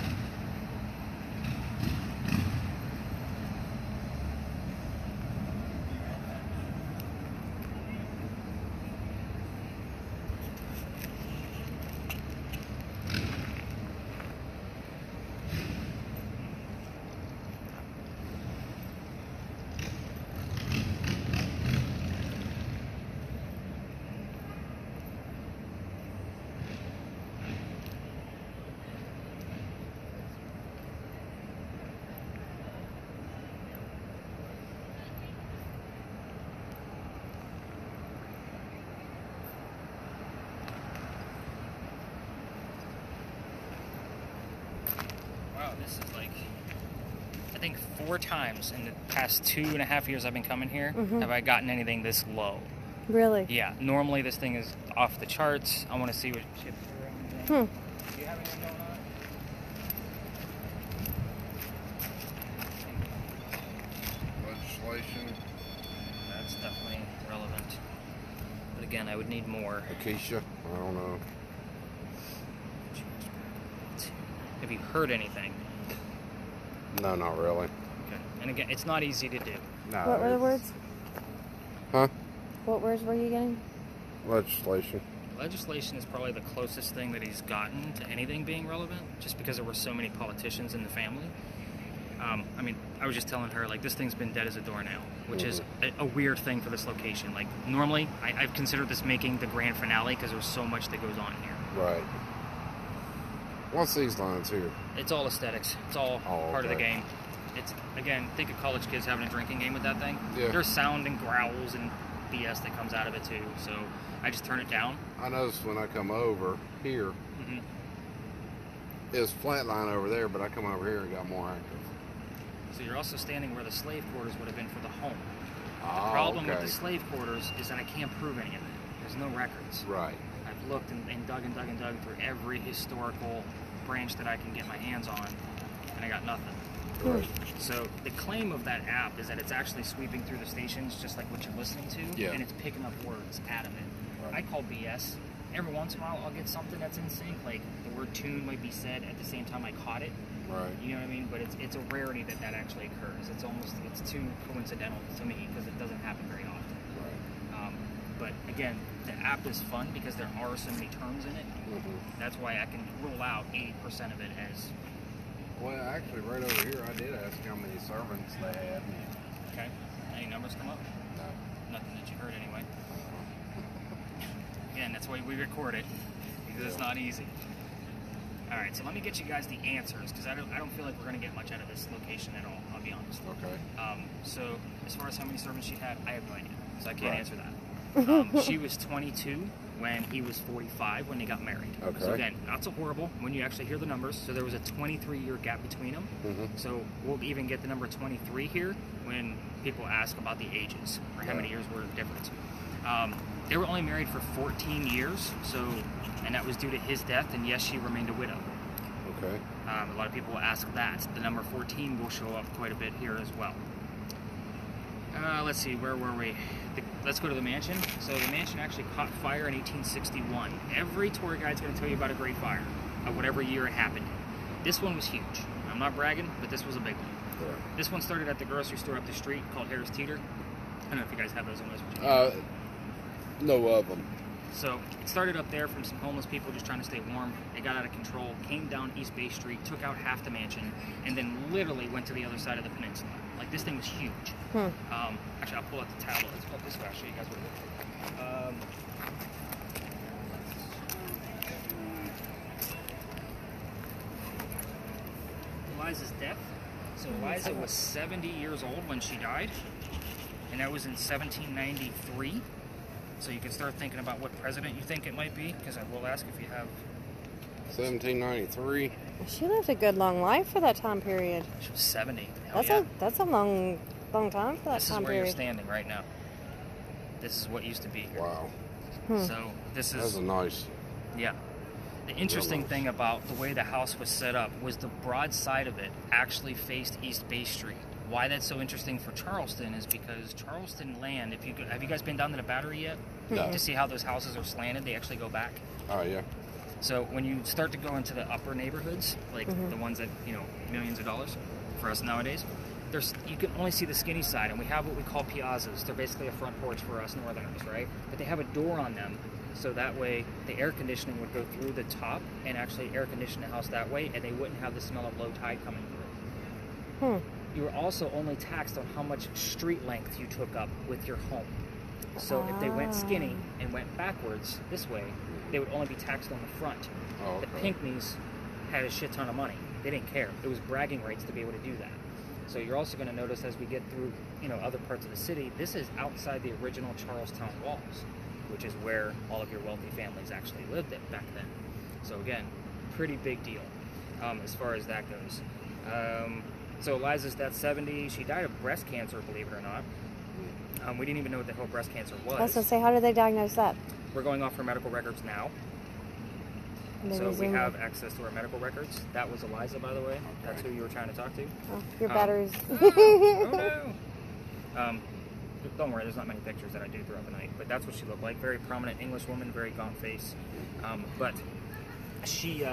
S1: this is like, I think 4 times in the past 2.5 years I've been coming here have I gotten anything this low.
S2: Really?
S1: Yeah, normally this thing is off the charts. I want to see what chips are on. Do you have anything going on?
S3: Legislation.
S1: That's definitely relevant. But again, I would need more.
S3: Acacia. I don't know.
S1: Have you heard anything?
S3: No, not really.
S1: Okay. And again, it's not easy to do.
S3: No.
S2: What were the words?
S3: Huh?
S2: What words were you getting?
S3: Legislation.
S1: Legislation is probably the closest thing that he's gotten to anything being relevant, just because there were so many politicians in the family. I mean, I was just telling her, like, this thing's been dead as a doornail, which is a weird thing for this location. Like, normally, I've considered this making the grand finale because there's so much that goes on here.
S3: Right. What's these lines here?
S1: It's all aesthetics. It's all part of the game. It's, again, think of college kids having a drinking game with that thing.
S3: Yeah.
S1: There's sound and growls and BS that comes out of it, too. So I just turn it down.
S3: I noticed when I come over here, it was flat line over there, but I come over here and got more active.
S1: So you're also standing where the slave quarters would have been for the home.
S3: Oh,
S1: The problem with the slave quarters is that I can't prove any of it. There's no records.
S3: Right.
S1: I've looked and dug and dug and dug through every historical branch that I can get my hands on, and I got nothing.
S3: Right.
S1: So the claim of that app is that it's actually sweeping through the stations just like what you're listening to,
S3: Yeah.
S1: and it's picking up words out of it.
S3: Right.
S1: I call BS. Every once in a while I'll get something that's in sync, like the word tune might be said at the same time I caught it.
S3: Right.
S1: You know what I mean? But it's a rarity that actually occurs. It's too coincidental to me because it doesn't happen very often.
S3: Right.
S1: But again, the app is fun because there are so many terms in it. That's why I can rule out 80% of it as.
S3: Well, actually, right over here, I did ask how many servants they had.
S1: Okay. Any numbers come up?
S3: No.
S1: Nothing that you heard anyway. Again, that's why we record it because it's not easy. All right, so let me get you guys the answers because I don't feel like we're going to get much out of this location at all. I'll be honest.
S3: Okay.
S1: So as far as how many servants she had, I have no idea, so I can't answer that. She was 22 when he was 45 when they got married.
S3: Okay.
S1: So again, not so horrible when you actually hear the numbers. So there was a 23-year gap between them. So we'll even get the number 23 here when people ask about the ages or how many years were different. They were only married for 14 years, and that was due to his death, and yes, she remained a widow.
S3: Okay.
S1: A lot of people will ask that. The number 14 will show up quite a bit here as well. Let's see, where were we? Let's go to the mansion. So the mansion actually caught fire in 1861. Every tour guide's going to tell you about a great fire of whatever year it happened. This one was huge. I'm not bragging, but this was a big one.
S3: Yeah.
S1: This one started at the grocery store up the street called Harris Teeter. I don't know if you guys have those in West Virginia.
S3: No of them.
S1: So it started up there from some homeless people just trying to stay warm. It got out of control, came down East Bay Street, took out half the mansion, and then literally went to the other side of the peninsula. Like, this thing was huge. Actually, I'll pull out the tablet. Let's pull it this way. I'll show you guys what it looks like. Eliza's death. So Eliza was 70 years old when she died, and that was in 1793. So you can start thinking about what president you think it might be, because I will ask if you have.
S3: 1793.
S2: She lived a good long life for that time period.
S1: She was 70. Hell
S2: That's a long time for that
S1: this
S2: time
S1: is where
S2: period.
S1: you're standing right now. This is what used to be here.
S3: Wow.
S1: So this
S3: That's
S1: is
S3: a nice.
S1: yeah. The interesting thing about the way the house was set up was the broad side of it actually faced East Bay Street. Why that's so interesting for Charleston is because Charleston land, have you guys been down to the Battery yet?
S3: No.
S1: To see how those houses are slanted, they actually go back.
S3: Oh, yeah.
S1: So when you start to go into the upper neighborhoods, like the ones that, millions of dollars for us nowadays, you can only see the skinny side, and we have what we call piazzas. They're basically a front porch for us northerners, right? But they have a door on them, so that way the air conditioning would go through the top and actually air condition the house that way, and they wouldn't have the smell of low tide coming through. You were also only taxed on how much street length you took up with your home. So if they went skinny and went backwards this way, they would only be taxed on the front.
S3: Oh, okay.
S1: The Pinckneys had a shit ton of money. They didn't care. It was bragging rights to be able to do that. So you're also going to notice as we get through, other parts of the city, this is outside the original Charlestown walls, which is where all of your wealthy families actually lived back then. So again, pretty big deal as far as that goes. So Eliza's death 70. She died of breast cancer, believe it or not. We didn't even know what the hell breast cancer was.
S2: I was going to say, how did they diagnose that?
S1: We're going off her medical records now. So we have access to her medical records. That was Eliza, by the way. Okay. That's who you were trying to talk to.
S2: Oh, your batteries.
S1: Oh no! Don't worry, there's not many pictures that I do throughout the night. But that's what she looked like. Very prominent English woman, very gaunt face. But she,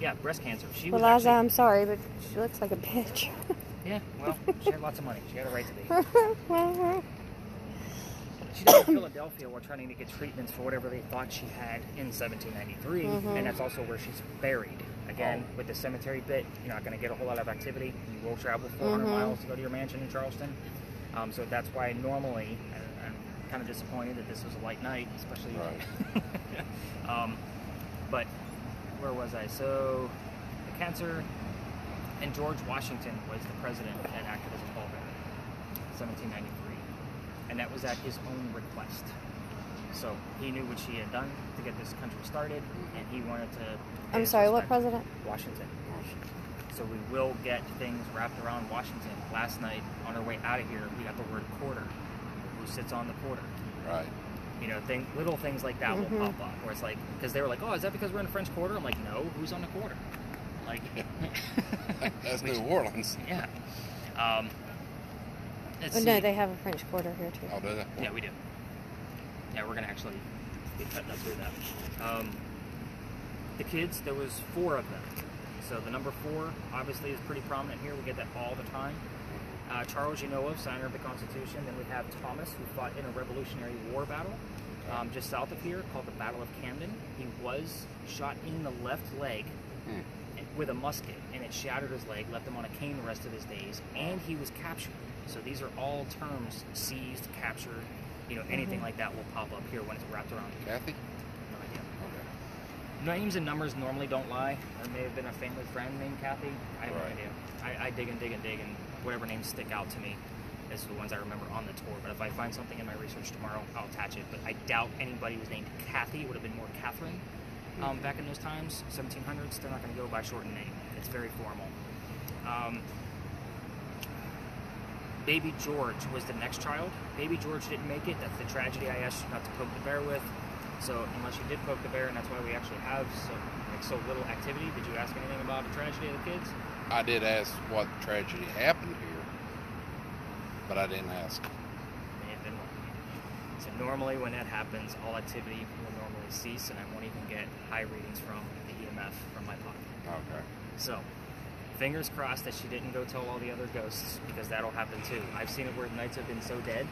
S1: yeah, breast cancer. She was
S2: Eliza,
S1: actually,
S2: I'm sorry, but she looks like a bitch.
S1: Yeah, well, she had lots of money. She had a right to be. She died in Philadelphia while trying to get treatments for whatever they thought she had in 1793, and that's also where she's buried. Again, with the cemetery bit, you're not going to get a whole lot of activity. You will travel 400 miles to go to your mansion in Charleston. So that's why normally, I'm kind of disappointed that this was a light night, especially. Right. But where was I? So the cancer, and George Washington was the president that acted as a pallbearer, 1793. And that was at his own request. So he knew what she had done to get this country started, and he wanted to...
S2: I'm sorry, what president?
S1: Washington. So we will get things wrapped around Washington. Last night, on our way out of here, we got the word quarter. Who sits on the quarter?
S3: Right.
S1: You know, little things like that will pop up, where it's like, because they were like, oh, is that because we're in the French Quarter? I'm like, no, who's on the quarter? Like...
S3: That's New Orleans.
S1: Yeah.
S2: No, they have a French Quarter here too.
S3: Oh, do they?
S1: Yeah, we do. Yeah, we're gonna actually be cutting up through that. The kids, there was 4 of them. So the number 4 obviously is pretty prominent here. We get that all the time. Charles, you know of, signer of the Constitution. Then we have Thomas, who fought in a Revolutionary War battle just south of here, called the Battle of Camden. He was shot in the left leg with a musket, and it shattered his leg, left him on a cane the rest of his days, and he was captured. So these are all terms: seized, captured, you know, anything like that will pop up here when it's wrapped around.
S3: Kathy?
S1: No idea. Okay. Names and numbers normally don't lie. There may have been a family friend named Kathy. I have no idea. I dig and dig and dig, and whatever names stick out to me is the ones I remember on the tour. But if I find something in my research tomorrow, I'll attach it. But I doubt anybody was named Kathy. It would have been more Catherine. Back in those times, 1700s, they're not going to go by a shortened name. It's very formal. Baby George was the next child. Baby George didn't make it. That's the tragedy I asked you not to poke the bear with. So unless you did poke the bear, and that's why we actually have so little activity, did you ask anything about the tragedy of the kids?
S3: I did ask what tragedy happened here, but I didn't ask.
S1: So normally when that happens, all activity will normally cease, and I won't even get high readings from the EMF from my pocket.
S3: Okay.
S1: So, fingers crossed that she didn't go tell all the other ghosts, because that'll happen too. I've seen it where nights have been so dead,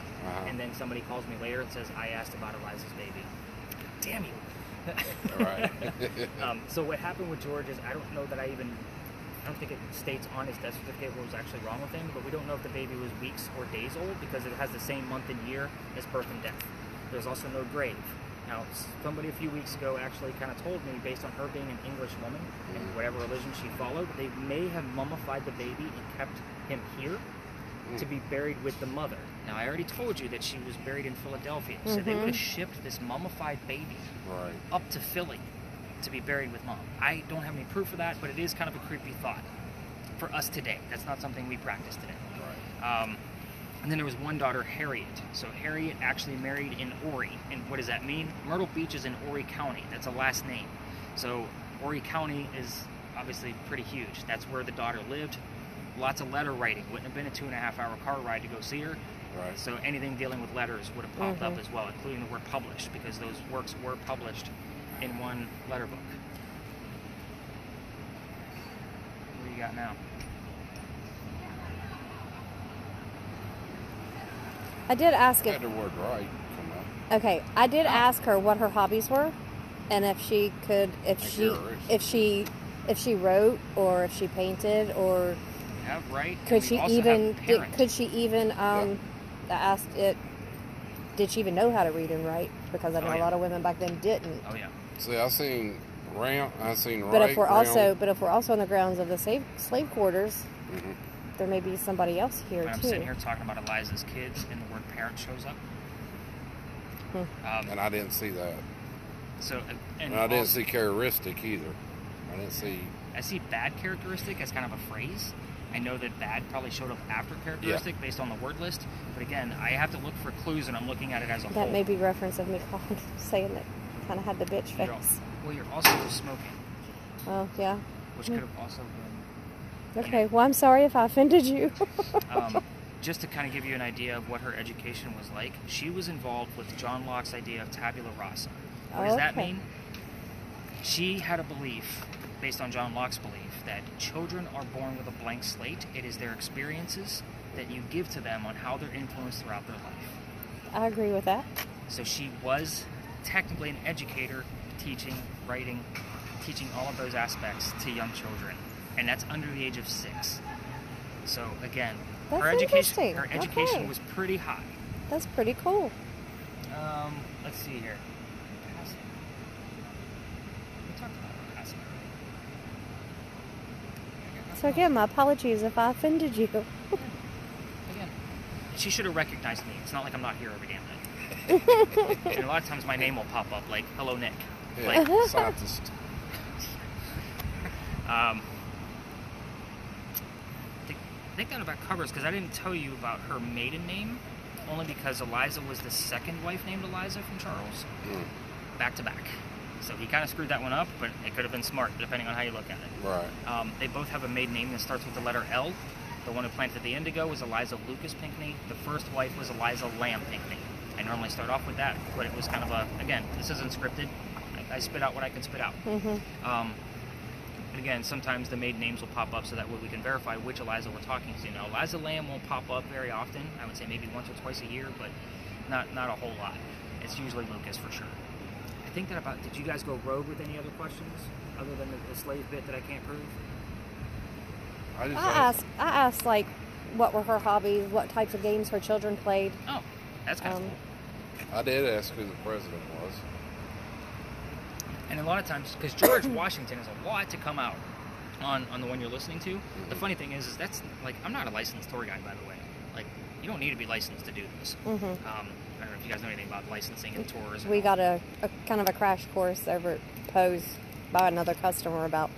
S1: and then somebody calls me later and says, I asked about Eliza's baby. Damn you.
S3: Right.
S1: So what happened with George is, I don't think it states on his death certificate what was actually wrong with him, but we don't know if the baby was weeks or days old, because it has the same month and year as birth and death. There's also no grave. Now, somebody a few weeks ago actually kind of told me, based on her being an English woman and whatever religion she followed, they may have mummified the baby and kept him here to be buried with the mother. Now, I already told you that she was buried in Philadelphia, so they would have shipped this mummified baby up to Philly to be buried with mom. I don't have any proof of that, but it is kind of a creepy thought for us today. That's not something we practice today. Right. And then there was one daughter, Harriet. So Harriet actually married in Horry. And what does that mean? Myrtle Beach is in Horry County. That's a last name. So Horry County is obviously pretty huge. That's where the daughter lived. Lots of letter writing. Wouldn't have been a 2.5-hour car ride to go see her. Right. So anything dealing with letters would have popped up as well, including the word published, because those works were published in one letter book. What do you got now?
S2: I did ask
S3: I had the word right come up.
S2: Okay, I did ask her what her hobbies were, and if she could, if she wrote, or if she painted, or
S1: right.
S2: Could she even? I asked it. Did she even know how to read and write? Because I know a lot of women back then didn't.
S1: Oh yeah.
S3: See, I seen write.
S2: But if we're also in the grounds of the slave quarters, there may be somebody else here too.
S1: I'm sitting here talking about Eliza's kids, and the word parent shows up.
S3: And I didn't see that.
S1: So,
S3: and I didn't see characteristic either. I didn't see
S1: I see bad characteristic as kind of a phrase. I know that bad probably showed up after characteristic based on the word list. But again, I have to look for clues, and I'm looking at it as a whole.
S2: That may be reference of me saying that kind of had the bitch face.
S1: Well, you're also smoking.
S2: Oh, yeah.
S1: Which could have also been...
S2: Okay, well, I'm sorry if I offended you.
S1: Just to kind of give you an idea of what her education was like, she was involved with John Locke's idea of tabula rasa. What does that mean? She had a belief, based on John Locke's belief, that children are born with a blank slate. It is their experiences that you give to them on how they're influenced throughout their life.
S2: I agree with that.
S1: So she was technically an educator, teaching, writing, teaching all of those aspects to young children. And that's under the age of 6. So again,
S2: that's
S1: her education
S2: okay.
S1: was pretty high.
S2: That's pretty cool.
S1: Let's see here. We talked about her passing.
S2: So again, my apologies if I offended you.
S1: Again, she should have recognized me. It's not like I'm not here every damn day. And a lot of times my name will pop up like, hello, Nick.
S3: Yeah, scientist.
S1: I think that about covers, because I didn't tell you about her maiden name, only because Eliza was the second wife named Eliza from Charles, back to back. So he kind of screwed that one up, but it could have been smart, depending on how you look at it.
S3: Right.
S1: They both have a maiden name that starts with the letter L. The one who planted the indigo was Eliza Lucas Pinckney. The first wife was Eliza Lamb Pinckney. I normally start off with that, but it was kind of again, this isn't scripted. I spit out what I can spit out. And again, sometimes the maiden names will pop up so that way we can verify which Eliza we're talking to. Now, Eliza Lamb won't pop up very often. I would say maybe once or twice a year, but not a whole lot. It's usually Lucas for sure. I think that about, did you guys go rogue with any other questions other than the slave bit that I can't prove?
S2: I asked like, what were her hobbies, what types of games her children played.
S1: Oh, that's kind of cool.
S3: I did ask who the president was.
S1: And a lot of times, because George Washington is a lot to come out on the one you're listening to. The funny thing is that's, like, I'm not a licensed tour guide, by the way. Like, you don't need to be licensed to do this. I don't know if you guys know anything about licensing and tours.
S2: We got a kind of a crash course over at Poe's by another customer about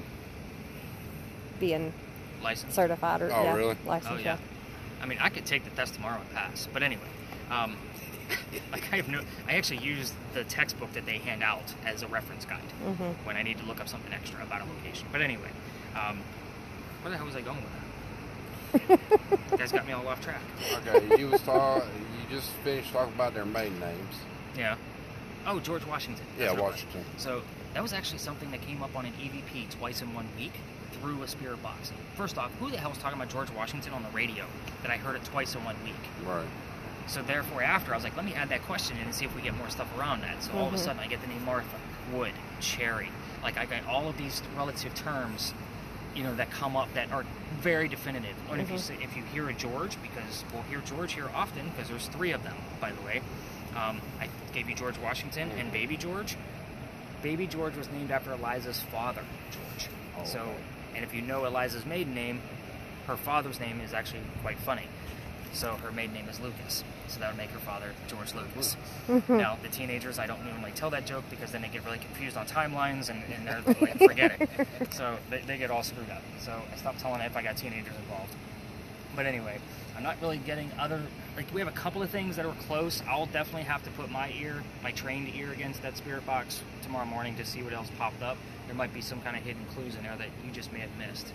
S2: being
S1: licensed,
S2: certified, or
S3: really?
S2: licensed.
S1: Oh yeah. I mean, I could take the test tomorrow and pass. But anyway, like I actually use the textbook that they hand out as a reference guide when I need to look up something extra about a location. But anyway, where the hell was I going with that? You guys got me all off track.
S3: Okay, you just finished talking about their maiden names.
S1: Yeah. Oh, George Washington.
S3: Yeah, Washington.
S1: So that was actually something that came up on an EVP twice in 1 week through a spirit box. First off, who the hell was talking about George Washington on the radio that I heard it twice in 1 week?
S3: Right.
S1: So therefore, after, I was like, let me add that question in and see if we get more stuff around that. So all of a sudden, I get the name Martha, Wood, Cherry. Like, I got all of these relative terms, you know, that come up that are very definitive. And if you hear a George, because we'll hear George here often, because there's 3 of them, by the way. I gave you George Washington and Baby George. Baby George was named after Eliza's father, George.
S3: Oh,
S1: so, and if you know Eliza's maiden name, her father's name is actually quite funny. So her maiden name is Lucas. So that would make her father George Lucas. Now, the teenagers, I don't normally tell that joke because then they get really confused on timelines and they're like, forget it. So they get all screwed up. So I stopped telling it if I got teenagers involved. But anyway, I'm not really getting we have a couple of things that are close. I'll definitely have to put my trained ear against that spirit box tomorrow morning to see what else popped up. There might be some kind of hidden clues in there that you just may have missed.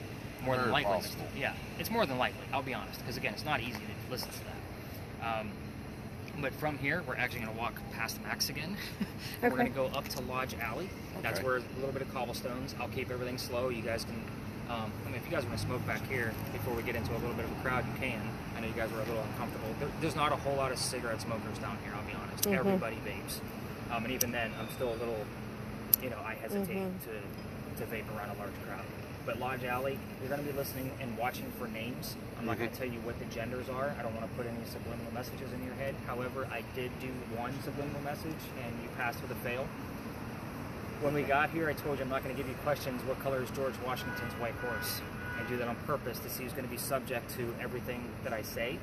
S1: More than likely.
S3: Possible.
S1: Yeah, it's more than likely, I'll be honest, because again, it's not easy to listen to that. But from here, we're actually going to walk past Max again. We're going to go up to Lodge Alley. That's where a little bit of cobblestones. I'll keep everything slow. You guys can, if you guys want to smoke back here before we get into a little bit of a crowd, you can. I know you guys were a little uncomfortable. There's not a whole lot of cigarette smokers down here, I'll be honest. Everybody vapes. And even then, I'm still a little, I hesitate to vape around a large crowd. But Lodge Alley, you're going to be listening and watching for names. I'm not going to tell you what the genders are. I don't want to put any subliminal messages in your head. However, I did do one subliminal message, and you passed with a fail. When we got here, I told you I'm not going to give you questions. What color is George Washington's white horse? I do that on purpose to see who's going to be subject to everything that I say.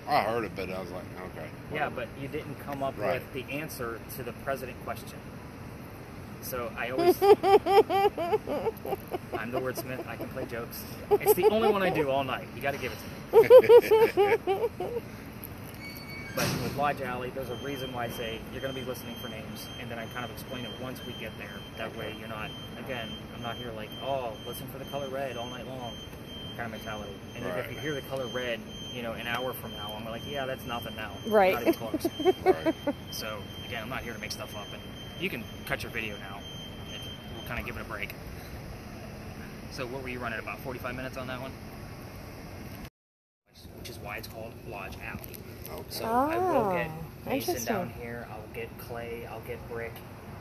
S3: I heard it, but I was like, okay.
S1: Yeah, but you didn't come up with the answer to the president question. So I always, I'm the wordsmith. I can play jokes. It's the only one I do all night. You got to give it to me. But with Lodge Alley, there's a reason why I say you're going to be listening for names, and then I kind of explain it once we get there. That way you're not, again, I'm not here like, oh, listen for the color red all night long kind of mentality. And even if you hear the color red, an hour from now, I'm like, yeah, that's nothing now.
S2: Right.
S1: Not even close.
S3: Right.
S1: So, again, I'm not here to make stuff up, and you can cut your video now. We'll kind of give it a break. So what were you running, about 45 minutes on that one? Which is why it's called Lodge Alley.
S3: Okay.
S1: So I will get mason
S2: interesting.
S1: down here, I'll get clay, I'll get brick,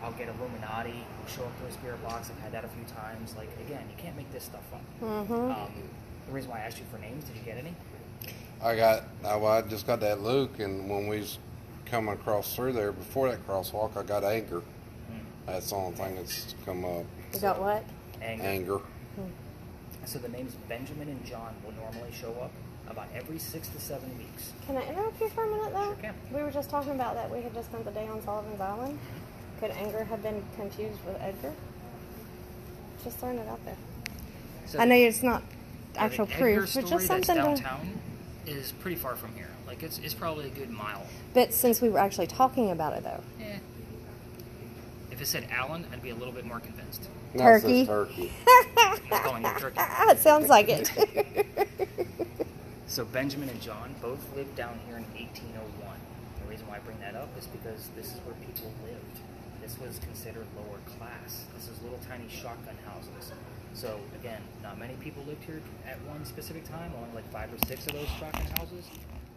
S1: I'll get Illuminati, we'll show up to a spirit box. I've had that a few times. Like, again, you can't make this stuff up. The reason why I asked you for names, did you get any?
S3: I just got that Luke, and when we was coming across through there, before that crosswalk, I got anger. That's the only thing that's come up.
S2: You got what?
S3: Anger.
S1: So the names Benjamin and John will normally show up about every 6 to 7 weeks.
S2: Can I interrupt you for a minute, though?
S1: Sure can.
S2: We were just talking about that we had just spent the day on Sullivan's Island. Could anger have been confused with Edgar? Just throwing it out there.
S1: So
S2: I know it's not
S1: the
S2: actual
S1: Edgar
S2: proof, but
S1: story
S2: just something
S1: that's
S2: to...
S1: downtown is pretty far from here. Like, it's probably a good mile.
S2: But since we were actually talking about it, though.
S1: Yeah. If it said Allen, I'd be a little bit more convinced.
S3: No, it says
S2: Turkey.
S3: turkey.
S1: He's calling you turkey.
S2: It sounds like it.
S1: So Benjamin and John both lived down here in 1801. The reason why I bring that up is because this is where people lived. This was considered lower class. This was little tiny shotgun houses. So again, not many people lived here at one specific time, only like 5 or 6 of those shotgun houses.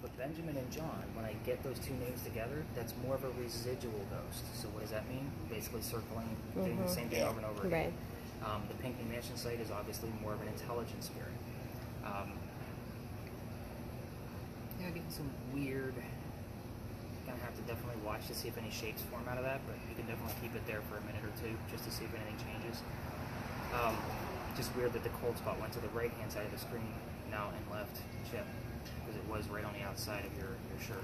S1: But Benjamin and John, when I get those two names together, that's more of a residual ghost. So what does that mean? Basically circling, doing the same thing over and over again.
S2: Right.
S1: The Pinckney Mansion site is obviously more of an intelligent spirit. Getting some weird. Gonna have to definitely watch to see if any shapes form out of that, but you can definitely keep it there for a minute or two just to see if anything changes. Just weird that the cold spot went to the right hand side of the screen now and left chip, because it was right on the outside of your shirt.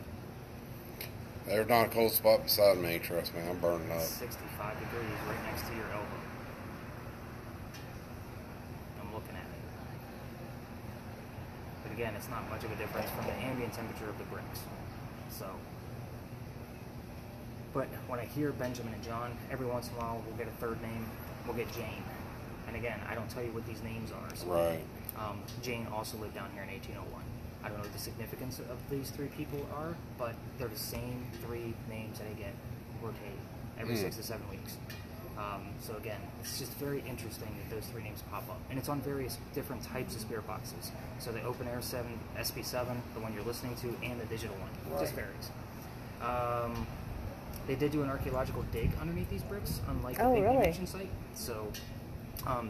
S3: There's not a cold spot beside me, trust me, I'm burning up.
S1: 65 degrees right next to your elbow. I'm looking at it. But again, it's not much of a difference from the ambient temperature of the bricks. So, but when I hear Benjamin and John, every once in a while we'll get a third name, we'll get Jane. And again, I don't tell you what these names are. So,
S3: Right.
S1: Jane also lived down here in 1801. I don't know what the significance of these 3 people are, but they're the same 3 names that I get rotate every 6 to 7 weeks. So again, it's just very interesting that those 3 names pop up. And it's on various different types of spirit boxes. So the Open Air 7, SP7, the one you're listening to, and the digital one. It just varies. They did do an archaeological dig underneath these bricks, unlike the Pinckney Mansion site. So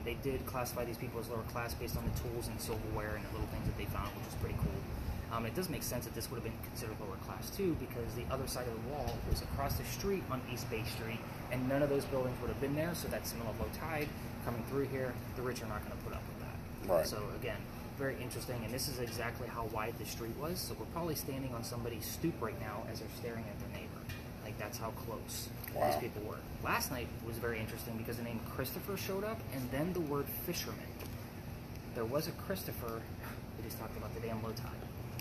S1: they did classify these people as lower class based on the tools and silverware and the little things that they found, which was pretty cool. It does make sense that this would have been considered lower class too, because the other side of the wall was across the street on East Bay Street, and none of those buildings would have been there, so that smell of low tide coming through here, the rich are not going to put up with that.
S3: Right.
S1: So again, very interesting, and this is exactly how wide the street was, so we're probably standing on somebody's stoop right now as they're staring at their neighbor. Like, that's how close these people were. Last night was very interesting because the name Christopher showed up, and then the word fisherman. There was a Christopher, we just talked about the damn low tide.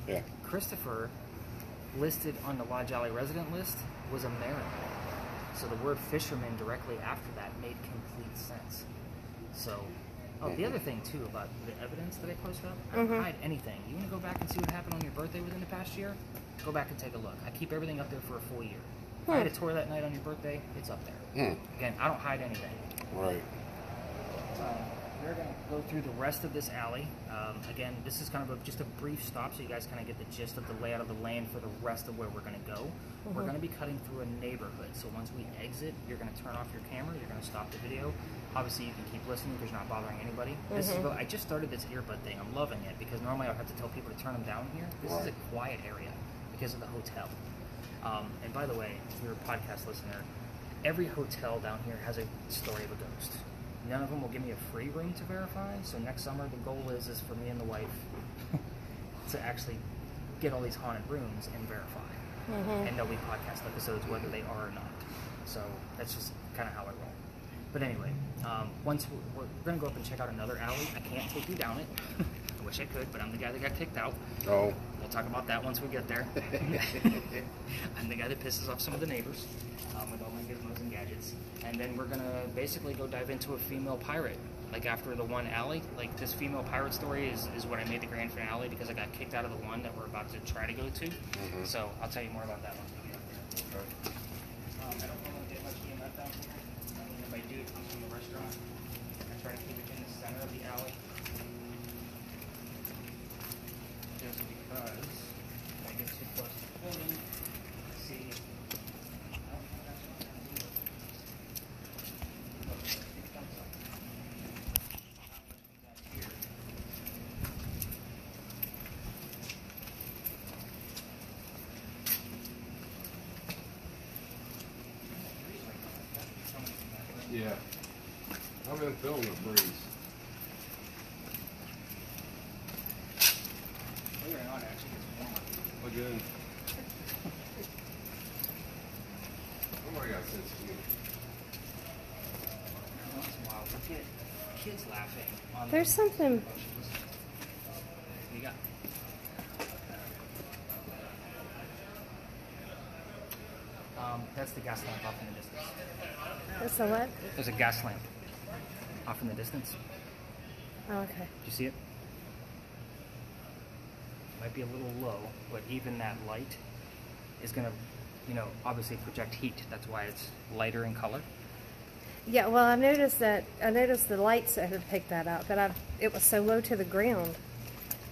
S3: Yeah.
S1: Christopher, listed on the Lodge Alley resident list, was a mariner. So the word fisherman directly after that made complete sense. So, the other thing too about the evidence that I posted up, I don't hide anything. You want to go back and see what happened on your birthday within the past year? Go back and take a look. I keep everything up there for a full year. If I had a tour that night on your birthday, it's up there. Again, I don't hide anything.
S3: Right.
S1: We're going to go through the rest of this alley. Again, this is kind of just a brief stop so you guys kind of get the gist of the layout of the lane for the rest of where we're going to go. We're going to be cutting through a neighborhood. So once we exit, you're going to turn off your camera. You're going to stop the video. Obviously, you can keep listening because you're not bothering anybody. This is I just started this earbud thing. I'm loving it because normally I would have to tell people to turn them down here. This is a quiet area because of the hotel. And by the way, if you're a podcast listener, every hotel down here has a story of a ghost. None of them will give me a free room to verify, so next summer the goal is for me and the wife to actually get all these haunted rooms and verify. And there'll be podcast episodes whether they are or not. So that's just kind of how I roll. But anyway, once we're going to go up and check out another alley. I can't take you down it. I wish I could, but I'm the guy that got kicked out.
S3: Oh.
S1: We'll talk about that once we get there. I'm the guy that pisses off some of the neighbors with all my gizmos and gadgets. And then we're going to basically go dive into a female pirate. Like after the one alley, like this female pirate story is what I made the grand finale because I got kicked out of the one that we're about to try to go to. Mm-hmm. So I'll tell you more about that once we get up there. Okay. I don't want to get much EMF down here. I mean, if I do, it comes from the restaurant. I try to keep it in the center of the alley. Just because if I get too close to the building, see.
S3: Yeah. I've been feeling the breeze.
S1: Believe it or not, actually, it's warmer.
S3: Look good. Somebody got sense of humor.
S1: Once in a while, we'll get kids laughing on
S2: There's something.
S1: What you got? That's the gas lamp off in the distance.
S2: That's the what?
S1: There's a gas lamp off in the distance.
S2: Oh, okay.
S1: Do you see it? Might be a little low, but even that light is going to, obviously project heat. That's why it's lighter in color.
S2: Yeah, well, I noticed the lights that had picked that up, but it was so low to the ground.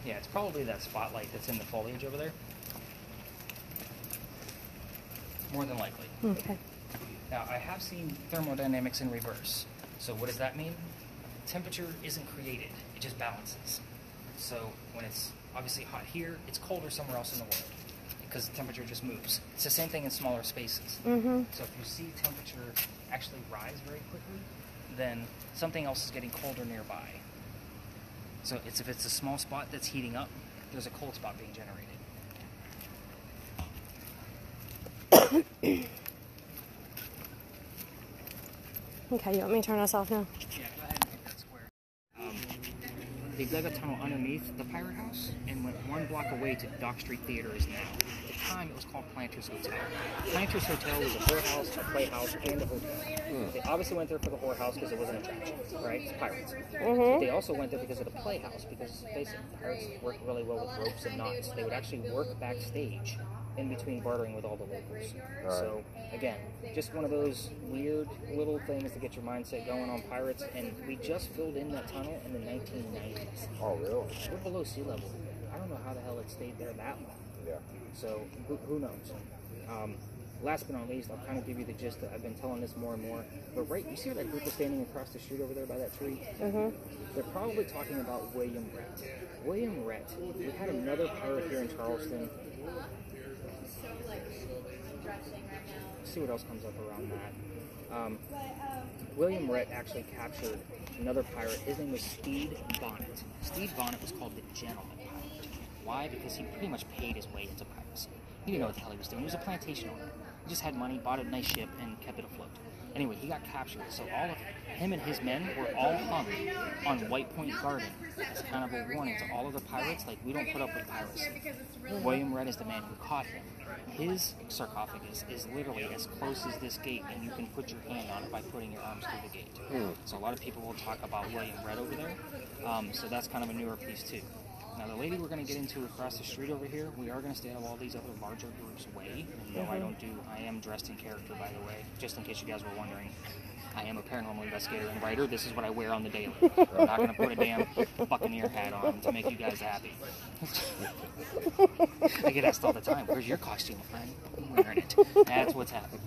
S1: Yeah, it's probably that spotlight that's in the foliage over there. More than likely.
S2: Okay.
S1: Now, I have seen thermodynamics in reverse. So what does that mean? Temperature isn't created, it just balances. So when it's obviously hot here, it's colder somewhere else in the world because the temperature just moves. It's the same thing in smaller spaces.
S2: Mm-hmm.
S1: So if you see temperature actually rise very quickly, then something else is getting colder nearby. So if it's a small spot that's heating up, there's a cold spot being generated.
S2: Okay, you want me to turn this off now?
S1: Yeah, go ahead and hit that square. They dug a tunnel underneath the Pirate House and went 1 block away to Dock Street Theater is now. At the time, it was called Planters Hotel. Planters Hotel was a whorehouse, a playhouse, and a hotel. They obviously went there for the whorehouse because it was an attraction, right? It's pirates.
S2: Mm-hmm.
S1: They also went there because of the playhouse, because basically pirates work really well with ropes and knots. They would actually work backstage in between bartering with all the locals.
S3: Right.
S1: So, again, just one of those weird little things to get your mindset going on pirates, and we just filled in that tunnel in the 1990s.
S3: Oh, really?
S1: We're below sea level. I don't know how the hell it stayed there that long.
S3: Yeah.
S1: So, who knows? Last but not least, I'll kind of give you the gist. I've been telling this more and more. But you see that group is standing across the street over there by that tree?
S2: Mm-hmm.
S1: They're probably talking about William Rhett. William Rhett. We had another pirate here in Charleston. Let's see what else comes up around that. William Rhett actually captured another pirate. His name was Stede Bonnet. Stede Bonnet was called the gentleman pirate. Why? Because he pretty much paid his way into piracy. He didn't know what the hell he was doing. He was a plantation owner. He just had money, bought a nice ship, and kept it afloat. Anyway, he got captured. So all of him and his men were all hung on White Point Garden. It's kind of a warning to all of the pirates, like, we don't put up with piracy. William Rhett is the man who caught him. His sarcophagus is literally as close as this gate, and you can put your hand on it by putting your arms through the gate. So a lot of people will talk about William Rhett over there. So that's kind of a newer piece too. Now the lady we're going to get into across the street over here, we are going to stay out of all these other larger groups' way. No, I am dressed in character, by the way, just in case you guys were wondering. I am a paranormal investigator and writer. This is what I wear on the daily. I'm not going to put a damn Buccaneer hat on to make you guys happy. I get asked all the time, where's your costume, friend? I'm wearing it. That's what's happening.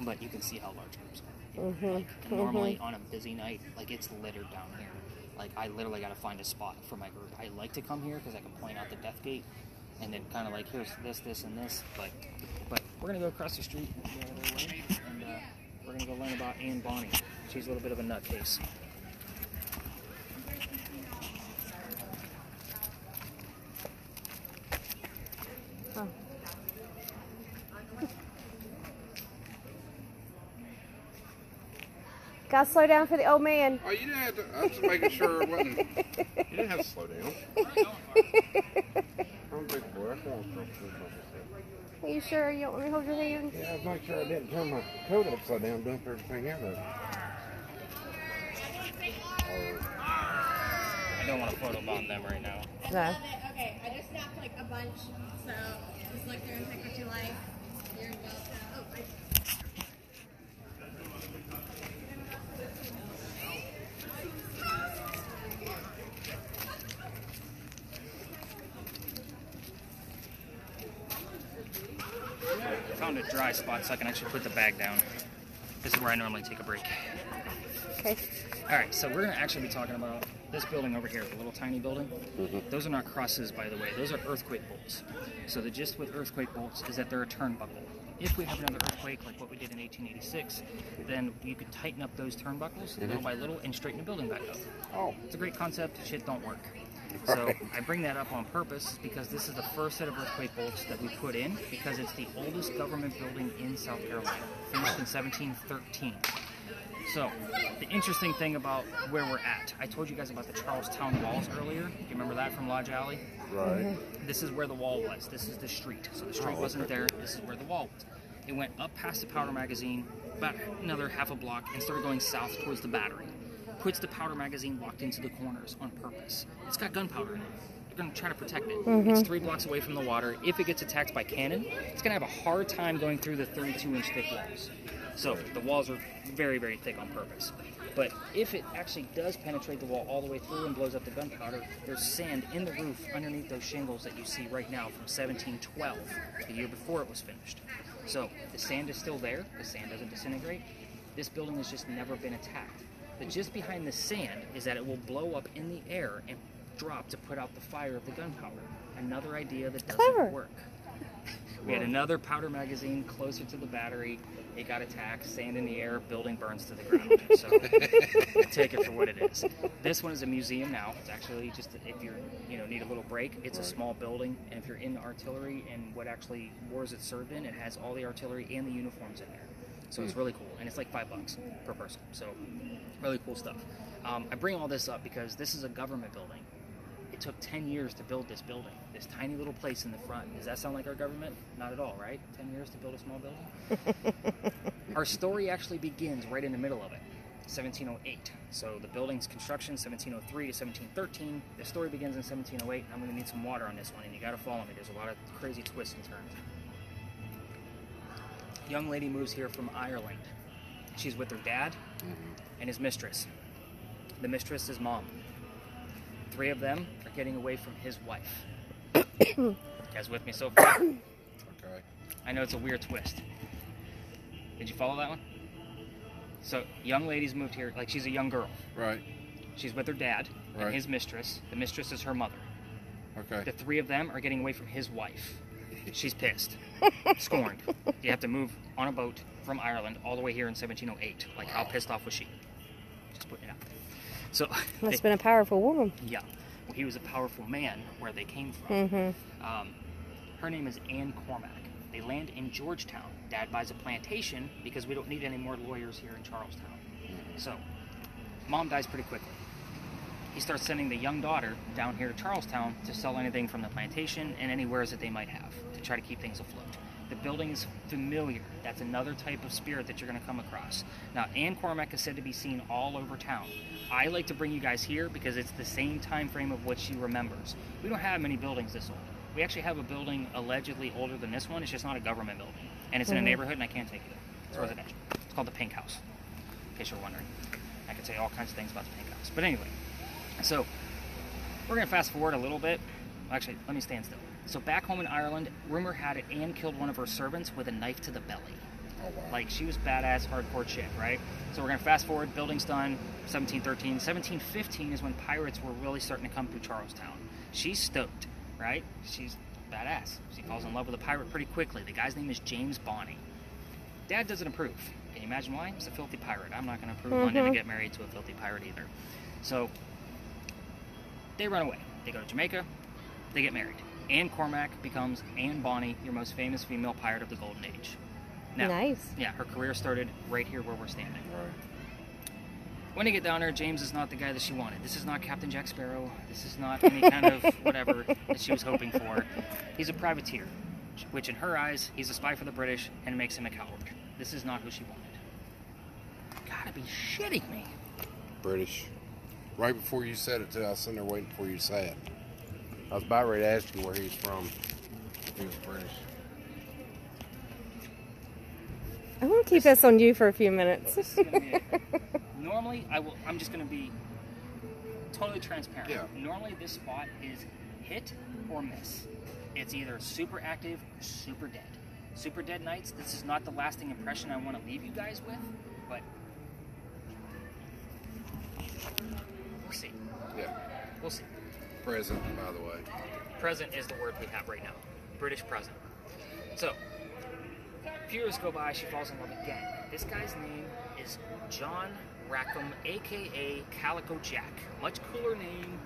S1: But you can see how large groups are. Like, normally on a busy night, like, it's littered down here. Like, I literally got to find a spot for my group. I like to come here because I can point out the death gate and then kind of like, here's this, this, and this. But we're going to go across the street the other way, and we're going to go learn about Anne Bonny. She's a little bit of a nutcase.
S2: Oh. Gotta slow down for the old man.
S3: Oh, you didn't have to. I was just making sure it wasn't. You didn't have to slow down. I'm a big boy. I can't slow down.
S2: Are you sure you don't want me to hold your hand?
S3: Yeah, I was making sure I didn't turn my coat upside down, dump everything out of it.
S1: I don't want to photobomb them right now.
S2: No.
S4: Okay, I just snapped like a bunch, so just look through and pick what you like. You're welcome. Oh,
S1: I found a dry spot so I can actually put the bag down. This is where I normally take a break.
S2: Okay.
S1: Alright, so we're going to actually be talking about this building over here, the little tiny building. Those are not crosses, by the way. Those are earthquake bolts. So the gist with earthquake bolts is that they're a turnbuckle. If we have another earthquake like what we did in 1886, then you could tighten up those turnbuckles little by little and straighten the building back up.
S3: Oh.
S1: It's a great concept. Shit don't work. So I bring that up on purpose because this is the first set of earthquake bolts that we put in because it's the oldest government building in South Carolina, finished in 1713. So, the interesting thing about where we're at, I told you guys about the Charlestown walls earlier. You remember that from Lodge Alley?
S3: Right.
S1: This is where the wall was. This is the street. So the street wasn't there. This is where the wall was. It went up past the powder magazine, about another half a block, and started going south towards the battery. Puts the powder magazine locked into the corners on purpose. It's got gunpowder in it. They're going to try to protect it. It's 3 blocks away from the water. If it gets attacked by cannon, it's going to have a hard time going through the 32-inch thick walls. So the walls are very, very thick on purpose. But if it actually does penetrate the wall all the way through and blows up the gunpowder, there's sand in the roof underneath those shingles that you see right now from 1712, the year before it was finished. So the sand is still there. The sand doesn't disintegrate. This building has just never been attacked. But just behind the sand is that it will blow up in the air and drop to put out the fire of the gunpowder. Another idea that doesn't work. We had another powder magazine closer to the battery. It got attacked, sand in the air, building burns to the ground. So take it for what it is. This one is a museum now. It's actually just if you need a little break. It's a small building, and if you're into artillery and what actually wars it served in, it has all the artillery and the uniforms in there. So it's really cool, and it's like $5 per person. So really cool stuff. I bring all this up because this is a government building. It took 10 years to build this building, this tiny little place in the front. Does that sound like our government? Not at all, right? 10 years to build a small building? Our story actually begins right in the middle of it, 1708. So the building's construction, 1703 to 1713. The story begins in 1708, and I'm going to need some water on this one, and you got to follow me. There's a lot of crazy twists and turns. Young lady moves here from Ireland. She's with her dad and his mistress. The mistress is mom. 3 of them are getting away from his wife. You guys with me so far?
S3: Okay.
S1: I know it's a weird twist. Did you follow that one? So, young lady's moved here, like she's a young girl.
S3: Right.
S1: She's with her dad and his mistress. The mistress is her mother.
S3: Okay.
S1: The 3 of them are getting away from his wife. She's pissed. Scorned. You have to move on a boat from Ireland all the way here in 1708. Like, how pissed off was she? Just putting it out. So
S2: Must have been a powerful woman.
S1: Yeah. Well, he was a powerful man where they came from. Her name is Anne Cormack. They land in Georgetown. Dad buys a plantation because we don't need any more lawyers here in Charlestown. So, mom dies pretty quickly. He starts sending the young daughter down here to Charlestown to sell anything from the plantation and any wares that they might have to try to keep things afloat. The building is familiar. That's another type of spirit that you're going to come across. Now, Anne Cormack is said to be seen all over town. I like to bring you guys here because it's the same time frame of what she remembers. We don't have many buildings this old. We actually have a building allegedly older than this one. It's just not a government building. And it's in a neighborhood, and I can't take you there. It's residential. It's called the Pink House, in case you're wondering. I could say all kinds of things about the Pink House. But anyway, so we're going to fast forward a little bit. Actually, let me stand still. So back home in Ireland, rumor had it Anne killed one of her servants with a knife to the belly.
S3: Oh, wow.
S1: Like, she was badass, hardcore chick, right? So we're going to fast forward. Building's done, 1713. 1715 is when pirates were really starting to come through Charlestown. She's stoked, right? She's badass. She falls in love with a pirate pretty quickly. The guy's name is James Bonney. Dad doesn't approve. Can you imagine why? He's a filthy pirate. I'm not going to approve London to get married to a filthy pirate either. So they run away. They go to Jamaica. They get married. Anne Cormack becomes Anne Bonney, your most famous female pirate of the Golden Age. Now,
S2: Nice.
S1: Yeah, her career started right here where we're standing.
S3: Right.
S1: when you get down there, James is not the guy that she wanted. This is not Captain Jack Sparrow. This is not any kind of whatever that she was hoping for. He's a privateer, which in her eyes, he's a spy for the British and makes him a coward. This is not who she wanted. Gotta be shitting me.
S3: British. Right before you said it, too, I was sitting there waiting for you to say it. I was about ready to ask you where he's from. If he was British.
S2: I'm gonna keep this on you for a few minutes.
S1: This is gonna be normally, I'm just gonna be totally transparent.
S3: Yeah.
S1: Normally, this spot is hit or miss. It's either super active or super dead. Super dead nights. This is not the lasting impression I want to leave you guys with, but we'll see.
S3: Yeah.
S1: We'll see.
S3: Present, by the way.
S1: Present is the word we have right now. British present. So, a few years go by, she falls in love again. This guy's name is John Rackham, a.k.a. Calico Jack. Much cooler name.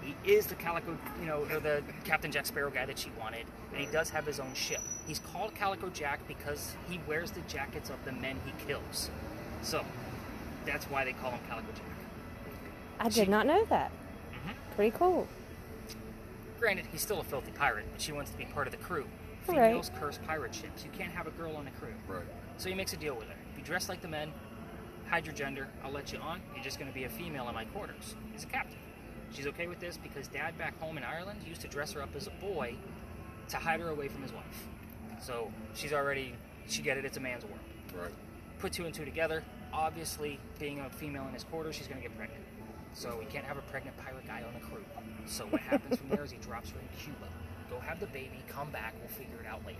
S1: He is the Calico, or the Captain Jack Sparrow guy that she wanted, and he does have his own ship. He's called Calico Jack because he wears the jackets of the men he kills. So, that's why they call him Calico Jack.
S2: I did not know that. Pretty cool.
S1: Granted, he's still a filthy pirate, but she wants to be part of the crew.
S2: Right.
S1: Females curse pirate ships. You can't have a girl on a crew.
S3: Right.
S1: So he makes a deal with her. If you dress like the men, hide your gender, I'll let you on. You're just going to be a female in my quarters. He's a captain. She's okay with this because Dad back home in Ireland used to dress her up as a boy to hide her away from his wife. So she get it, it's a man's world.
S3: Right.
S1: Put two and two together. Obviously, being a female in his quarters, she's going to get pregnant. So we can't have a pregnant pirate guy on the crew. So what happens from there is he drops her in Cuba. Go have the baby, come back, we'll figure it out later.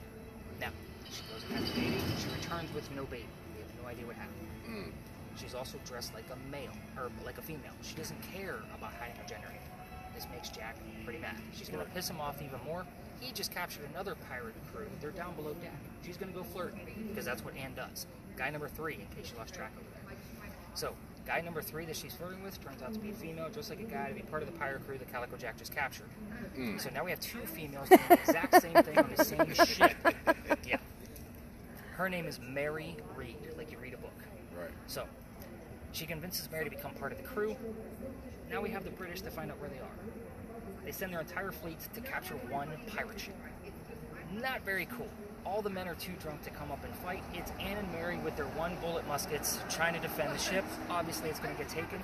S1: Now, she goes and has the baby, she returns with no baby. We have no idea what happened. She's also dressed like a male, or like a female. She doesn't care about hiding her gender anymore. This makes Jack pretty mad. She's going to piss him off even more. He just captured another pirate crew. They're down below deck. She's going to go flirting, because that's what Anne does. Guy number 3, in case you lost track over there. So, guy number 3 that she's flirting with turns out to be a female, just like a guy, to be part of the pirate crew that Calico Jack just captured. So now we have 2 females doing the exact same thing on the same ship. Yeah. Her name is Mary Reed, like you read a book.
S3: Right.
S1: So, she convinces Mary to become part of the crew. Now we have the British to find out where they are. They send their entire fleet to capture one pirate ship. Not very cool. All the men are too drunk to come up and fight. It's Anne and Mary with their 1-bullet muskets trying to defend the ship. Obviously, it's going to get taken.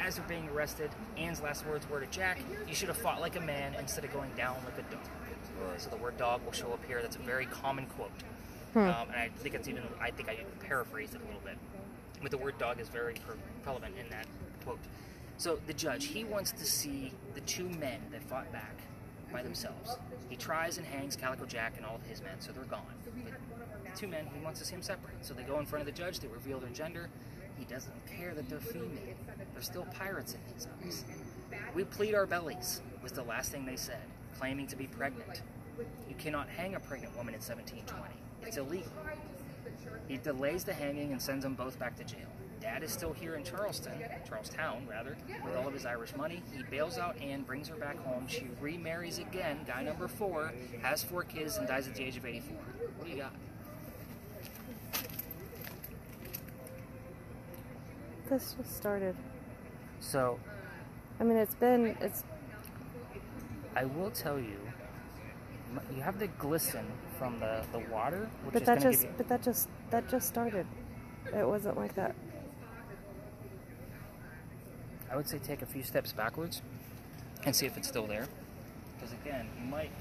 S1: As they're being arrested, Anne's last words were to Jack, "You should have fought like a man instead of going down like a dog."
S3: Right.
S1: So the word dog will show up here. That's a very common quote. And I think I paraphrased it a little bit. But the word dog is very prevalent in that quote. So the judge, he wants to see the 2 men that fought back by themselves. He tries and hangs Calico Jack and all of his men, so they're gone. But the 2 men, he wants to see them separate. So they go in front of the judge, they reveal their gender. He doesn't care that they're female. They're still pirates in his eyes. "We plead our bellies," was the last thing they said, claiming to be pregnant. You cannot hang a pregnant woman in 1720. It's illegal. He delays the hanging and sends them both back to jail. Dad is still here in Charlestown, with all of his Irish money. He bails out Anne, brings her back home. She remarries again, guy number 4, has 4 kids, and dies at the age of 84. What do you got?
S2: This just started.
S1: So,
S2: I mean, it's.
S1: I will tell you, you have the glisten from the water, which
S2: But
S1: is
S2: that
S1: going to
S2: just,
S1: give you...
S2: but that just started. It wasn't like that.
S1: I would say take a few steps backwards and see if it's still there. Because again, you might...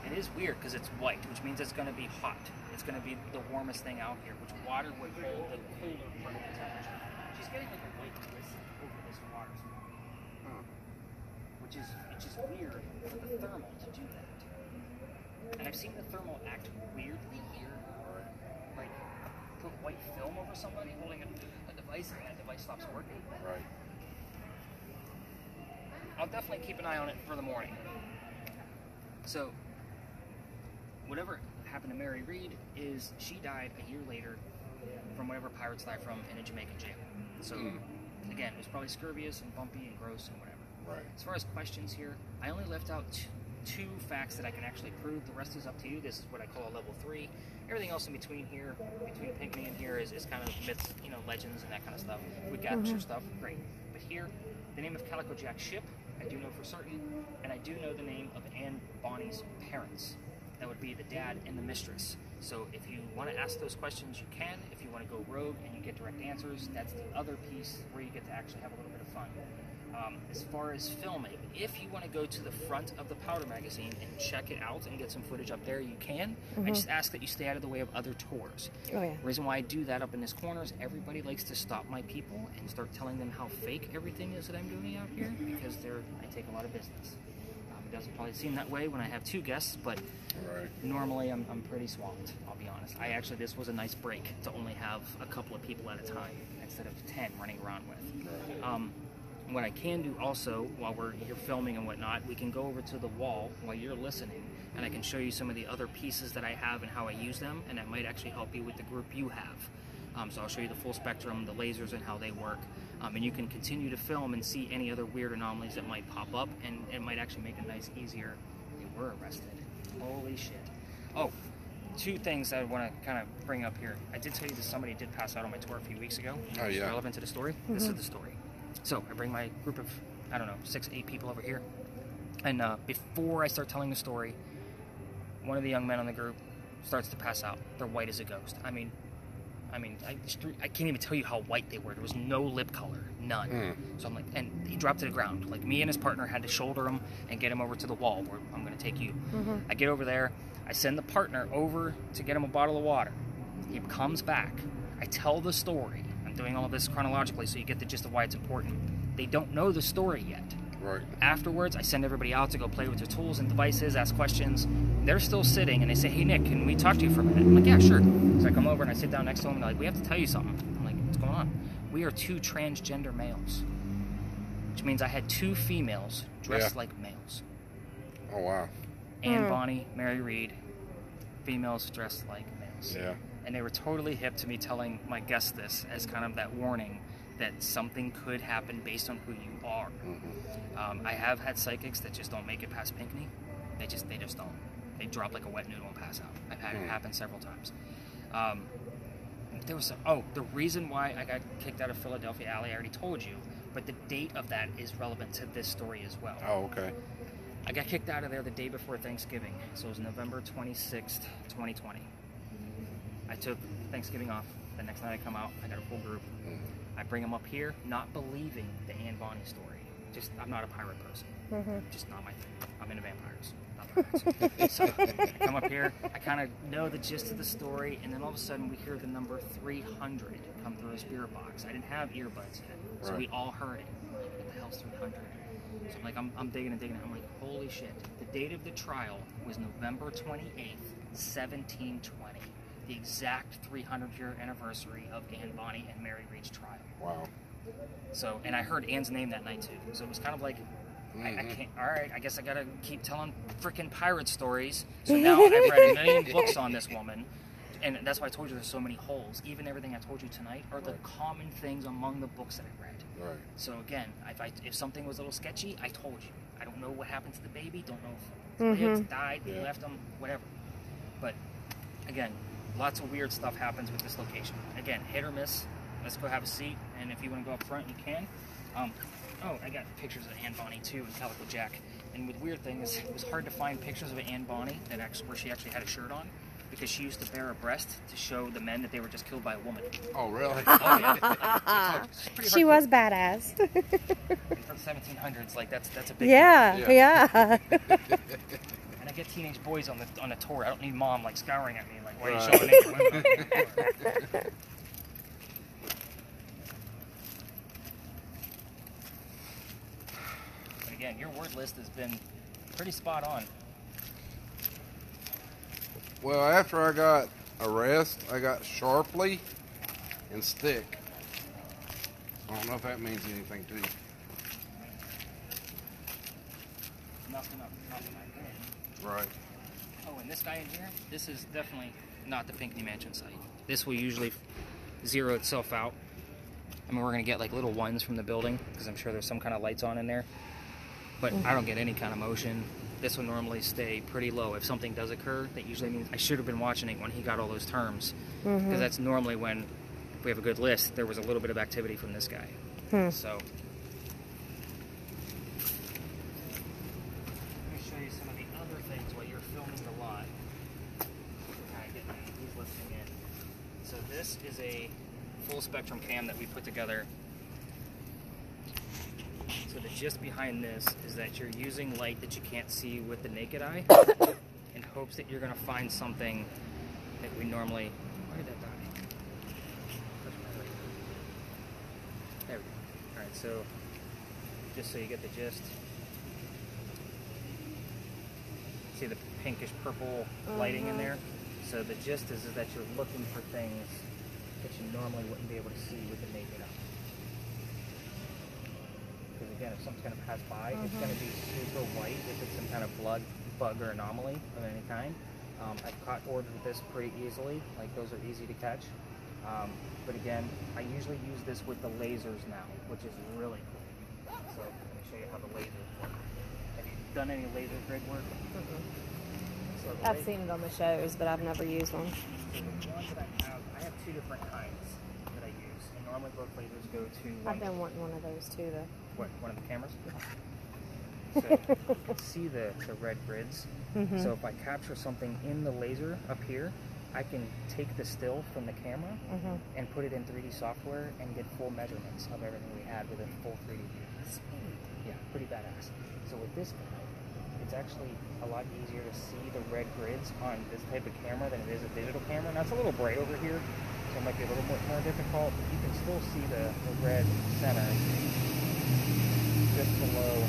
S1: It is weird because it's white, which means it's going to be hot. It's going to be the warmest thing out here, which water would hold the cooler part of the temperature. She's getting like a white glisten over this water spot. Which is weird for the thermal to do that. And I've seen the thermal act weirdly here. Like, put white film over somebody holding a device and that device stops working.
S3: Right.
S1: I'll definitely keep an eye on it for the morning. So, whatever happened to Mary Reed is she died a year later from whatever pirates die from in a Jamaican jail. So, again, it was probably scurvious and bumpy and gross and whatever.
S3: Right.
S1: As far as questions here, I only left out 2 facts that I can actually prove. The rest is up to you. This is what I call a level 3. Everything else in between here, between Pinckney and here, is kind of myths, you know, legends and that kind of stuff. We got your stuff, great. But here, the name of Calico Jack's ship, I do know for certain, and I do know the name of Anne Bonny's parents. That would be the dad and the mistress. So if you want to ask those questions, you can. If you want to go rogue and you get direct answers, that's the other piece where you get to actually have a little bit of fun. As far as filming, if you want to go to the front of the powder magazine and check it out and get some footage up there, you can. I just ask that you stay out of the way of other tours.
S2: Oh, yeah.
S1: The reason why I do that up in this corner is everybody likes to stop my people and start telling them how fake everything is that I'm doing out here, because I take a lot of business. It doesn't probably seem that way when I have 2 guests, but normally I'm pretty swamped, I'll be honest. This was a nice break to only have a couple of people at a time instead of 10 running around with. What I can do also, while you're filming and whatnot, we can go over to the wall while you're listening, and I can show you some of the other pieces that I have and how I use them, and that might actually help you with the group you have. So I'll show you the full spectrum, the lasers and how they work, and you can continue to film and see any other weird anomalies that might pop up, and it might actually make it nice, easier. They were arrested. Holy shit. Oh, 2 things I want to kind of bring up here. I did tell you that somebody did pass out on my tour a few weeks ago.
S3: Oh, yeah.
S1: Relevant to the story. This is the story. So I bring my group of, I don't know, 6, 8 people over here. And before I start telling the story, one of the young men on the group starts to pass out. They're white as a ghost. I can't even tell you how white they were. There was no lip color, none. So I'm like, and he dropped to the ground. Like, me and his partner had to shoulder him and get him over to the wall where I'm going to take you. I get over there. I send the partner over to get him a bottle of water. He comes back. I tell the story. I'm doing all of this chronologically so you get the gist of why it's important. They don't know the story yet.
S3: Right.
S1: Afterwards, I send everybody out to go play with their tools and devices, ask questions. They're still sitting, and they say, "Hey, Nick, can we talk to you for a minute?" I'm like, "Yeah, sure." So I come over and I sit down next to them, and they're like, "We have to tell you something." I'm like, "What's going on?" "We are 2 transgender males," which means I had 2 females dressed like males.
S3: Oh, wow.
S1: Anne Bonny, Mary Reed, females dressed like males.
S3: Yeah.
S1: And they were totally hip to me telling my guests this as kind of that warning that something could happen based on who you are. I have had psychics that just don't make it past Pinckney. They just don't. They drop like a wet noodle and pass out. I've had it happen several times. There was the reason why I got kicked out of Philadelphia Alley, I already told you, but the date of that is relevant to this story as well.
S3: Oh, okay.
S1: I got kicked out of there the day before Thanksgiving, so it was November 26th, 2020. I took Thanksgiving off. The next night I come out, I got a full group. I bring them up here, not believing the Anne Bonny story. I'm not a pirate person. Just not my thing. I'm into vampires, not pirates. So I come up here, I kind of know the gist of the story, and then all of a sudden we hear the number 300 come through a spirit box. I didn't have earbuds yet, so we all heard it. I'm like, what the hell's 300? So I'm like, I'm digging and digging. I'm like, holy shit. The date of the trial was November 28th, 1720. The exact 300-year anniversary of Anne Bonny and Mary Reed's trial.
S3: Wow.
S1: So, and I heard Anne's name that night too. So it was kind of like, I can't, all right, I guess I gotta keep telling freaking pirate stories. So now I've read a million books on this woman. And that's why I told you there's so many holes. Even everything I told you tonight are the common things among the books that I read.
S3: Right.
S1: So again, if something was a little sketchy, I told you. I don't know what happened to the baby. Don't know if he lived, died, they left him, whatever. But again, lots of weird stuff happens with this location. Again, hit or miss. Let's go have a seat, and if you want to go up front, you can. I got pictures of Anne Bonny too and Calico Jack. And the weird thing is, it was hard to find pictures of Anne Bonny where she actually had a shirt on, because she used to bare her breast to show the men that they were just killed by a woman.
S3: Oh, really?
S1: Oh, yeah.
S2: She was badass.
S1: For the 1700s, like that's a big
S2: Yeah.
S1: And I get teenage boys on the tour. I don't need mom like scouring at me like, why are you showing naked women on the tour? But again, your word list has been pretty spot on.
S3: Well, after I got arrested, I got sharply and stick. I don't know if that means anything to you.
S1: Nothing I did.
S3: Right.
S1: Oh, and this guy in here, this is definitely not the Pinckney Mansion site. This will usually zero itself out. I mean, we're going to get like little ones from the building, because I'm sure there's some kind of lights on in there. But I don't get any kind of motion. this will normally stay pretty low. If something does occur, that usually means I should have been watching it when he got all those terms. Because that's normally when, if we have a good list, there was a little bit of activity from this guy. So, let me show you some of the other things while you're filming the lot. Kind of getting these listing in. So this is a full spectrum cam that we put together. So the gist behind this is that you're using light that you can't see with the naked eye in hopes that you're going to find something that we normally... Why did that die? There we go. Alright, so just so you get the gist. See the pinkish purple lighting in there? So the gist is that you're looking for things that you normally wouldn't be able to see with the naked eye. Because again, if something's going to pass by, it's going to be super white if it's some kind of blood, bug, or anomaly of any kind. I've caught orbs with this pretty easily, like those are easy to catch. But again, I usually use this with the lasers now, which is really cool. So let me show you how the lasers work. Have you done any laser grid work? So
S2: I've seen it on the shows, but I've never used one.
S1: So the ones that I have two different kinds that I use. And normally both lasers go to...
S2: I've been wanting one of those too, though.
S1: What, one of the cameras? So you can see the red grids. So if I capture something in the laser up here, I can take the still from the camera and put it in 3D software and get full measurements of everything we had with a full 3D view. Yeah, pretty badass. So with this guy, it's actually a lot easier to see the red grids on this type of camera than it is a digital camera. Now it's a little bright over here, so it might be a little bit more difficult, but you can still see the red center just below.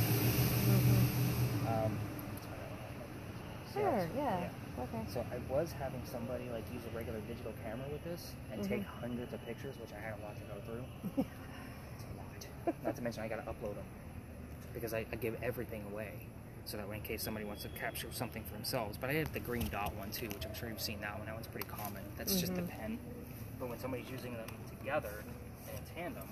S2: Sure, yeah. Okay.
S1: So I was having somebody like use a regular digital camera with this and take hundreds of pictures, which I had a lot to go through. It's a lot. Not to mention I got to upload them because I give everything away, so that way in case somebody wants to capture something for themselves. But I have the green dot one too, which I'm sure you've seen that one. That one's pretty common. That's just the pen. But when somebody's using them together and in tandem,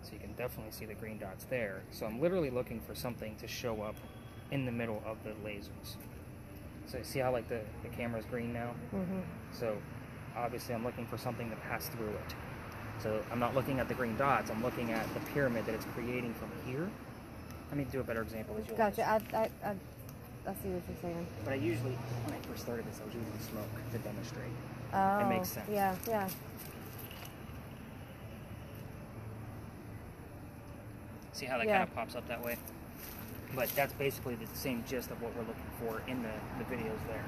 S1: so you can definitely see the green dots there. So I'm literally looking for something to show up in the middle of the lasers. So you see how like the camera's green now? So obviously I'm looking for something that passed through it. So I'm not looking at the green dots, I'm looking at the pyramid that it's creating from here. Let me do a better example.
S2: Gotcha, I see what you're saying.
S1: But I usually, when I first started this, I was using smoke to demonstrate.
S2: Oh,
S1: it makes sense.
S2: Yeah, yeah.
S1: See how that kind of pops up that way? But that's basically the same gist of what we're looking for in the videos there.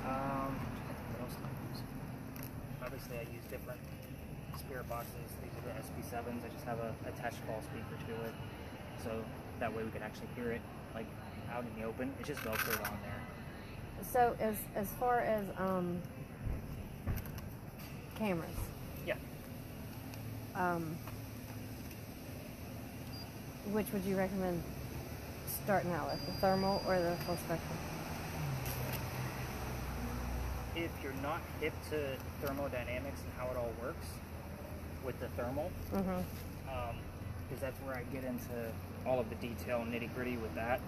S1: What else do I use? Obviously, I use different spirit boxes. These are the SP7s. I just have a attached call speaker to it. So that way we can actually hear it like out in the open. It's just velcroed on there.
S2: So as far as cameras.
S1: Yeah.
S2: Which would you recommend starting out with, the thermal or the full spectrum?
S1: If you're not hip to thermodynamics and how it all works with the thermal, because that's where I get into all of the detail and nitty gritty with that,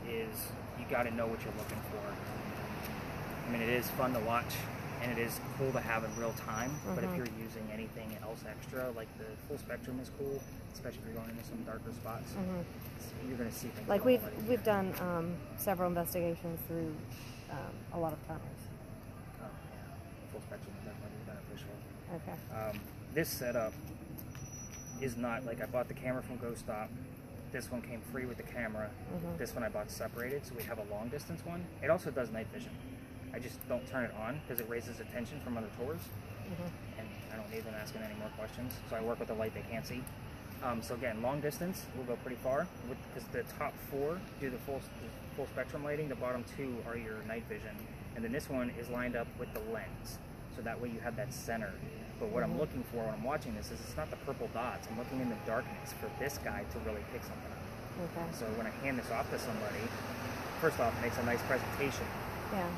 S1: is you got to know what you're looking for. I mean, it is fun to watch and it is cool to have in real time, but if you're using anything else extra, like the full spectrum is cool, especially if you're going into some darker spots, you're going to see things.
S2: Like we've done several investigations through a lot of timers.
S1: Oh, yeah. Full spectrum is definitely beneficial.
S2: Okay.
S1: This setup is not like I bought the camera from Go Stop. This one came free with the camera. This one I bought separated, so we have a long distance one. It also does night vision. I just don't turn it on because it raises attention from other tours, and I don't need them asking any more questions. So I work with a light they can't see. So again, long distance will go pretty far because the top 4 do the full spectrum lighting. The bottom 2 are your night vision, and then this one is lined up with the lens, so that way you have that center. But what I'm looking for when I'm watching this is it's not the purple dots. I'm looking in the darkness for this guy to really pick something up.
S2: Okay.
S1: So when I hand this off to somebody, first off, it makes a nice presentation.
S2: Yeah.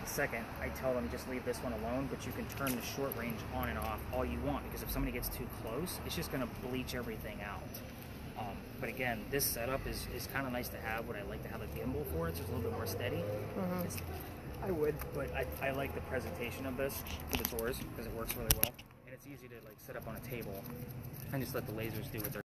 S1: Second, I tell them just leave this one alone, but you can turn the short range on and off all you want, because if somebody gets too close, it's just going to bleach everything out. But again, this setup is kind of nice to have, but I like to have a gimbal for it, so it's a little bit more steady. I would, but I like the presentation of this for the tours because it works really well. And it's easy to like set up on a table and just let the lasers do what they're